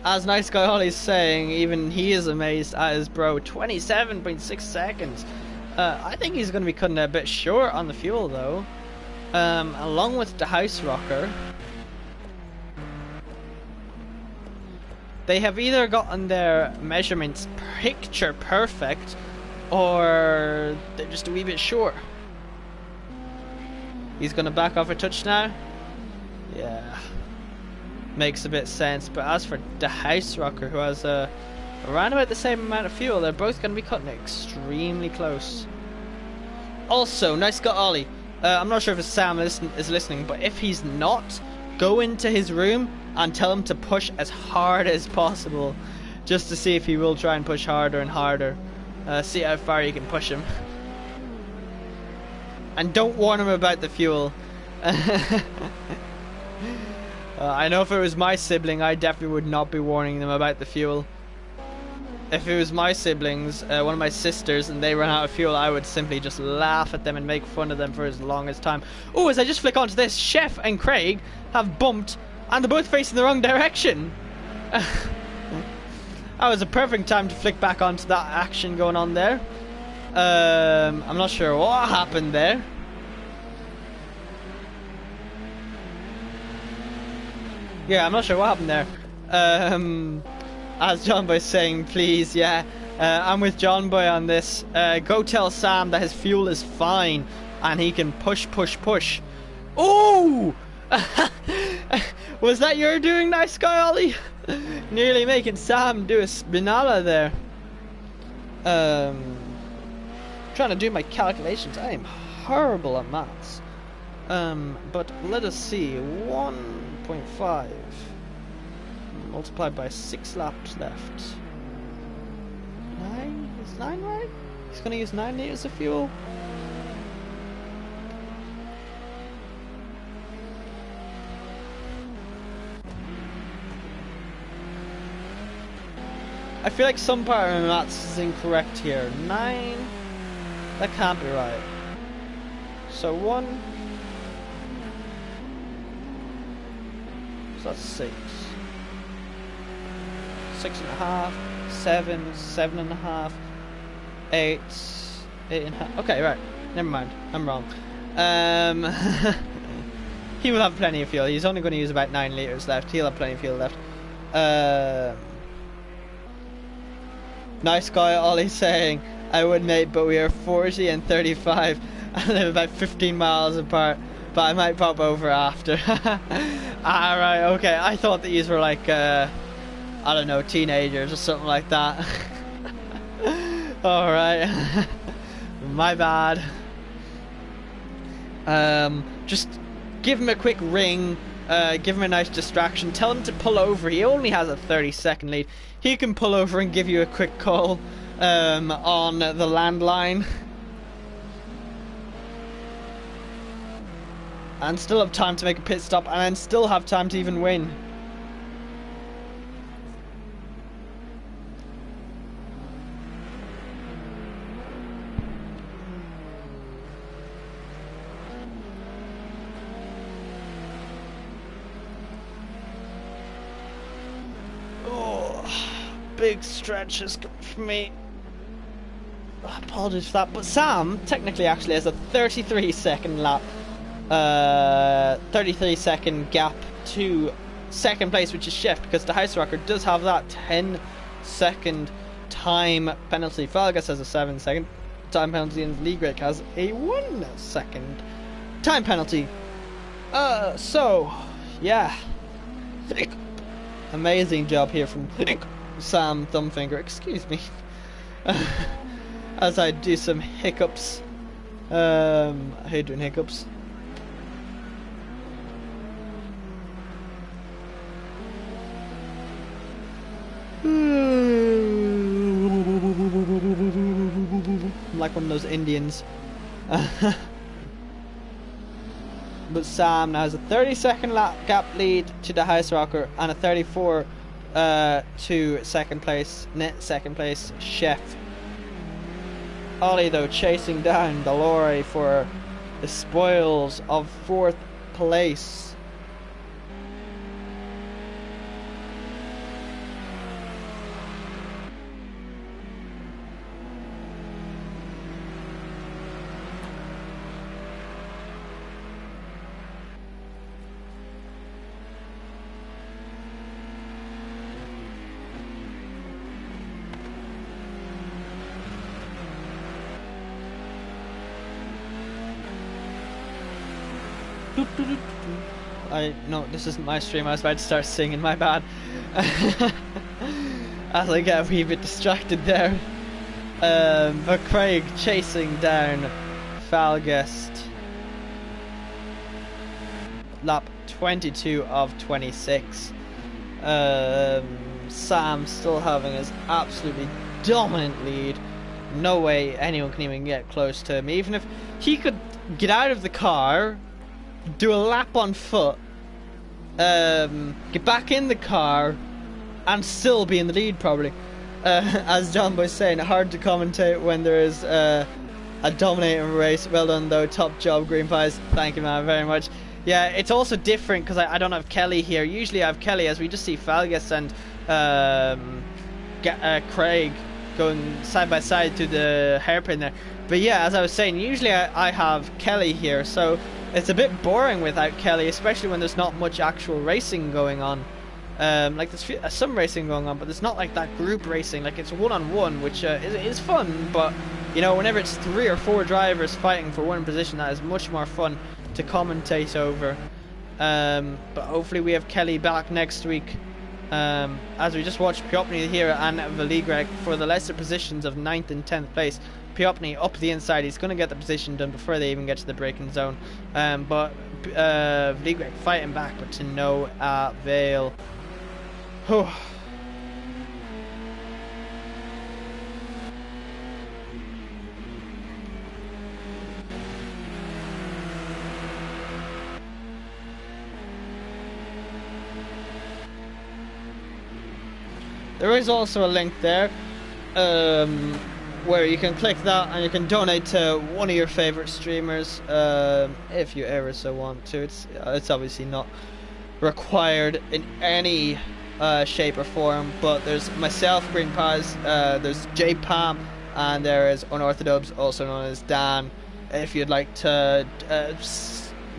As Nice Guy Ollie's saying, even he is amazed at his bro. 27.6 seconds. I think he's going to be cutting it a bit short on the fuel though. Along with the House Rocker. they have either gotten their measurements picture perfect, or they're just a wee bit short. He's gonna back off a touch now. Yeah, makes a bit sense. But as for the House Rocker, who has around about the same amount of fuel, they're both gonna be cutting it extremely close. Also, nice got Ollie. I'm not sure if Sam is listening, but if he's not, go into his room and tell him to push as hard as possible, just to see if he will try and push harder and harder. See how far you can push him. And don't warn him about the fuel. I know if it was my sibling, I definitely would not be warning them about the fuel. If it was my siblings, one of my sisters, and they ran out of fuel, I would simply just laugh at them and make fun of them for as long as time. Oh, as I just flick onto this, Chef and Craig have bumped, and they're both facing the wrong direction. That was a perfect time to flick back onto that action going on there. I'm not sure what happened there. Yeah, I'm not sure what happened there. As John Boy's saying, please, yeah, I'm with John Boy on this. Go tell Sam that his fuel is fine and he can push. Oh! Was that your doing, nice guy, Ollie? Nearly making Sam do a spinala there. Trying to do my calculations. I am horrible at maths. But let us see. 1.5 multiplied by 6 laps left. 9? Is 9 right? He's gonna use 9 liters of fuel. I feel like some part of my maths is incorrect here. 9? That can't be right. So 1. So that's 6. 6.5, 7, 7.5, 8, 8.5. Okay, right. Never mind. I'm wrong. He will have plenty of fuel. He's only going to use about 9 liters left. He'll have plenty of fuel left. Nice guy, Ollie saying, I would, mate, but we are 40 and 35 and live about 15 miles apart. But I might pop over after. Alright, okay. I thought that these were like, I don't know, teenagers or something like that. Alright. My bad. Just give him a quick ring. Give him a nice distraction. Tell him to pull over. He only has a 30-second lead. He can pull over and give you a quick call on the landline. And still have time to make a pit stop, and then still have time to even win. Oh, big stretches for me. Apologies for that, but Sam technically actually has a 33-second lap. 33-second gap to second place, which is Chef, because the House Rocker does have that 10-second time penalty. Falgas has a 7-second time penalty, and Lee Greg has a 1-second time penalty. So yeah, amazing job here from Sam Thumbfinger. Excuse me, as I do some hiccups. I hate doing hiccups. I'm like one of those Indians. But Sam now has a 30-second gap lead to the House Rocker and a 34 to second place, Chef. Ollie though chasing down the lorry for the spoils of 4th place. No, this isn't my stream. I was about to start singing. My bad. As I get a wee bit distracted there. But Craig chasing down Falgest. Lap 22 of 26. Sam still having his absolutely dominant lead. No way anyone can even get close to him. Even if he could get out of the car, do a lap on foot, get back in the car, and still be in the lead probably. As John was saying, hard to commentate when there is a dominating race. Well done though, top job Green Pies. Thank you man very much. Yeah, it's also different because I don't have Kelly here. Usually I have Kelly, as we just see Falgus and Craig going side by side to the hairpin there. But yeah, as I was saying, usually I have Kelly here, so it's a bit boring without Kelly, especially when there's not much actual racing going on. Like there's some racing going on, but there's not like that group racing. Like it's one-on-one, which is fun, but you know, whenever it's 3 or 4 drivers fighting for one position, that is much more fun to commentate over. But hopefully we have Kelly back next week, as we just watched Piopni here and Valigrek for the lesser positions of 9th and 10th place. Piopni up the inside, he's going to get the position done before they even get to the braking zone, but Valigrek fighting back, but to no avail. Whew. There is also a link there where you can click that and you can donate to one of your favorite streamers if you ever so want to. It's obviously not required in any shape or form, but there's myself, Green Paz, there's J Pam, and there is Unorthodox, also known as Dan, if you'd like to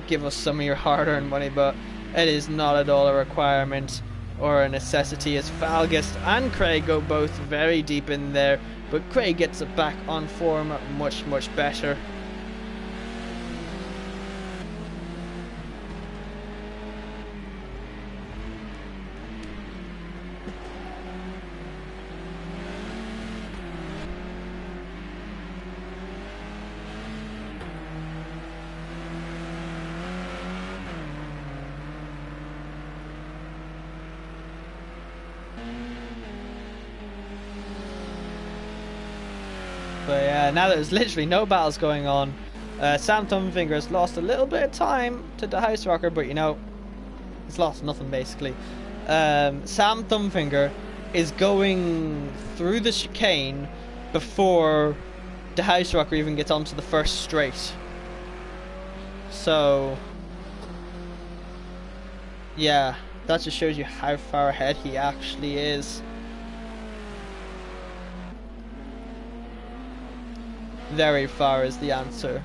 give us some of your hard-earned money, but it is not at all a requirement or a necessity, as Falgist and Craig go both very deep in there, but Craig gets it back on form much better. But yeah, now that there's literally no battles going on, Sam Thumbfinger has lost a little bit of time to the House Rocker, but you know, he's lost nothing basically. Sam Thumbfinger is going through the chicane before the House Rocker even gets onto the first straight. So yeah, that just shows you how far ahead he actually is. Very far is the answer.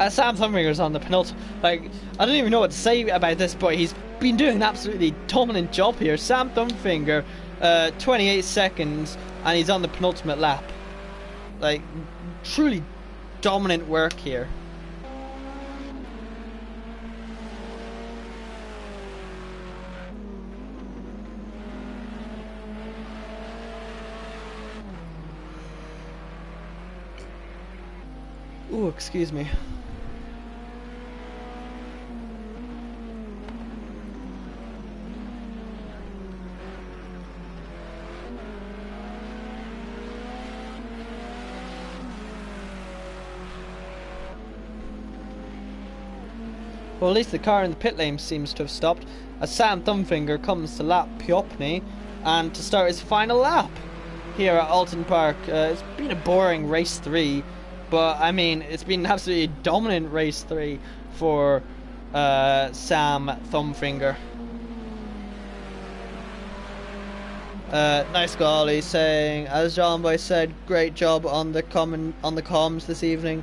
Sam Thumbfinger's on the penultimate. Like, I don't even know what to say about this, but he's been doing an absolutely dominant job here. Sam Thumbfinger, 28 seconds, and he's on the penultimate lap. Like, truly dominant work here. Ooh, excuse me. Well, at least the car in the pit lane seems to have stopped, as Sam Thumbfinger comes to lap Piopni and to start his final lap here at Alton Park. It's been a boring race 3, but I mean, it's been an absolutely dominant race 3 for Sam Thumbfinger. Nice golly, saying, as John Boy said, great job on the comms this evening.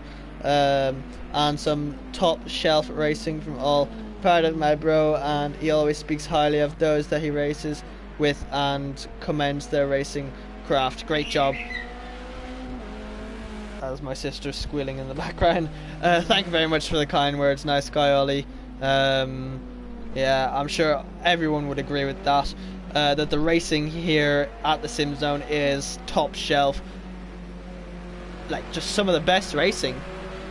And some top shelf racing from all. Proud of my bro, and he always speaks highly of those that he races with and commends their racing craft. Great job. That was my sister squealing in the background. Thank you very much for the kind words. Nice guy, Ollie. Yeah, I'm sure everyone would agree with that. That the racing here at the Sim Zone is top shelf. Like, just some of the best racing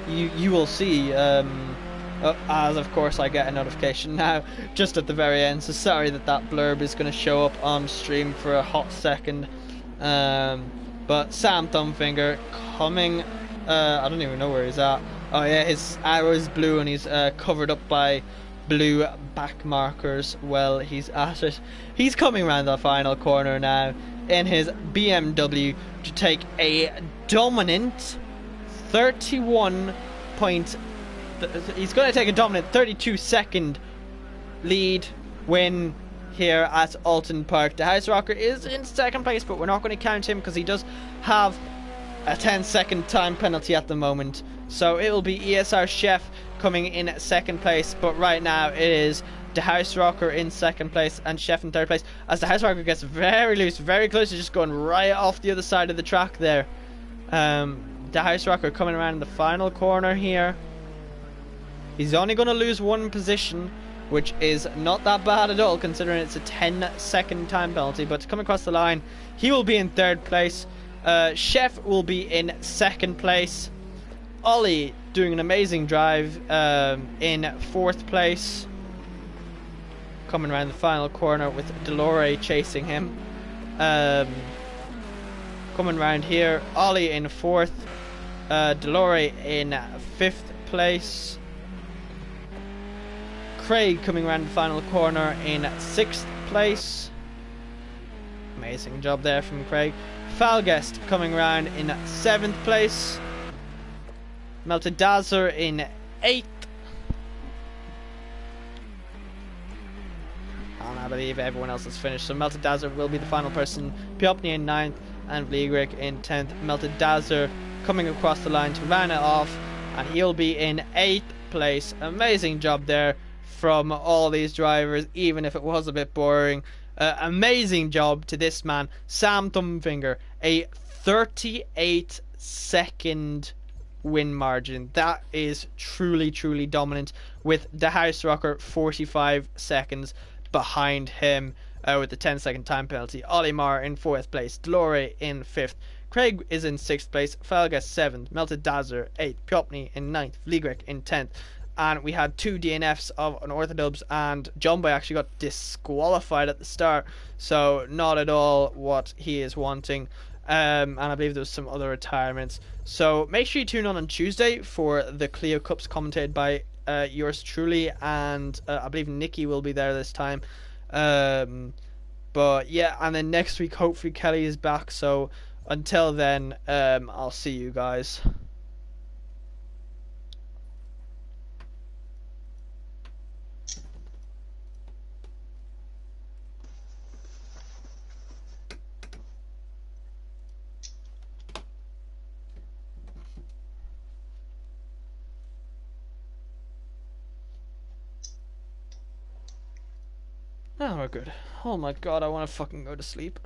you will see, as of course I get a notification now just at the very end, so sorry that blurb is going to show up on stream for a hot second. But Sam Thumbfinger coming, I don't even know where he's at. Oh yeah, his arrow is blue and he's covered up by blue back markers. Well, he's at it. He's coming around the final corner now in his BMW to take a dominant 31 point. He's going to take a dominant 32 second lead win here at Alton Park. The House Rocker is in second place, but we're not going to count him because he does have a 10-second time penalty at the moment. So it will be ESR Chef coming in second place, but right now it is the House Rocker in second place and Chef in third place, as the House Rocker gets very loose, very close to just going right off the other side of the track there. The House Rocker coming around in the final corner here. He's only going to lose one position, which is not that bad at all considering it's a 10-second time penalty, but to come across the line, he will be in third place. Chef will be in second place. Ollie doing an amazing drive in fourth place, coming around the final corner with Delore chasing him. Coming around here, Ollie in fourth, Delore in fifth place, Craig coming around the final corner in sixth place. Amazing job there from Craig. Falguest coming around in seventh place, Melted Dazzler in 8th. And I believe everyone else has finished. So Melted Dazzler will be the final person. Piopni in 9th and Vligric in 10th. Melted Dazzler coming across the line to round it off, and he'll be in 8th place. Amazing job there from all these drivers, even if it was a bit boring. Amazing job to this man, Sam Thumbfinger. A 38 second win margin. That is truly, truly dominant, with the House Rocker 45 seconds behind him with the 10-second time penalty. Ollie Marr in 4th place, Delore in 5th, Craig is in 6th place, Falga 7th, Melted Dazzler 8th, Piopni in 9th, Vligric in 10th. And we had 2 DNFs of Unorthodubs, and John Boy actually got disqualified at the start, so not at all what he is wanting. And I believe there was some other retirements. So make sure you tune on Tuesday for the Clio Cups commentated by yours truly, and I believe Nikki will be there this time. But yeah, and then next week hopefully Kelly is back. So until then, I'll see you guys. Oh, we're good. Oh my god, I want to fucking go to sleep.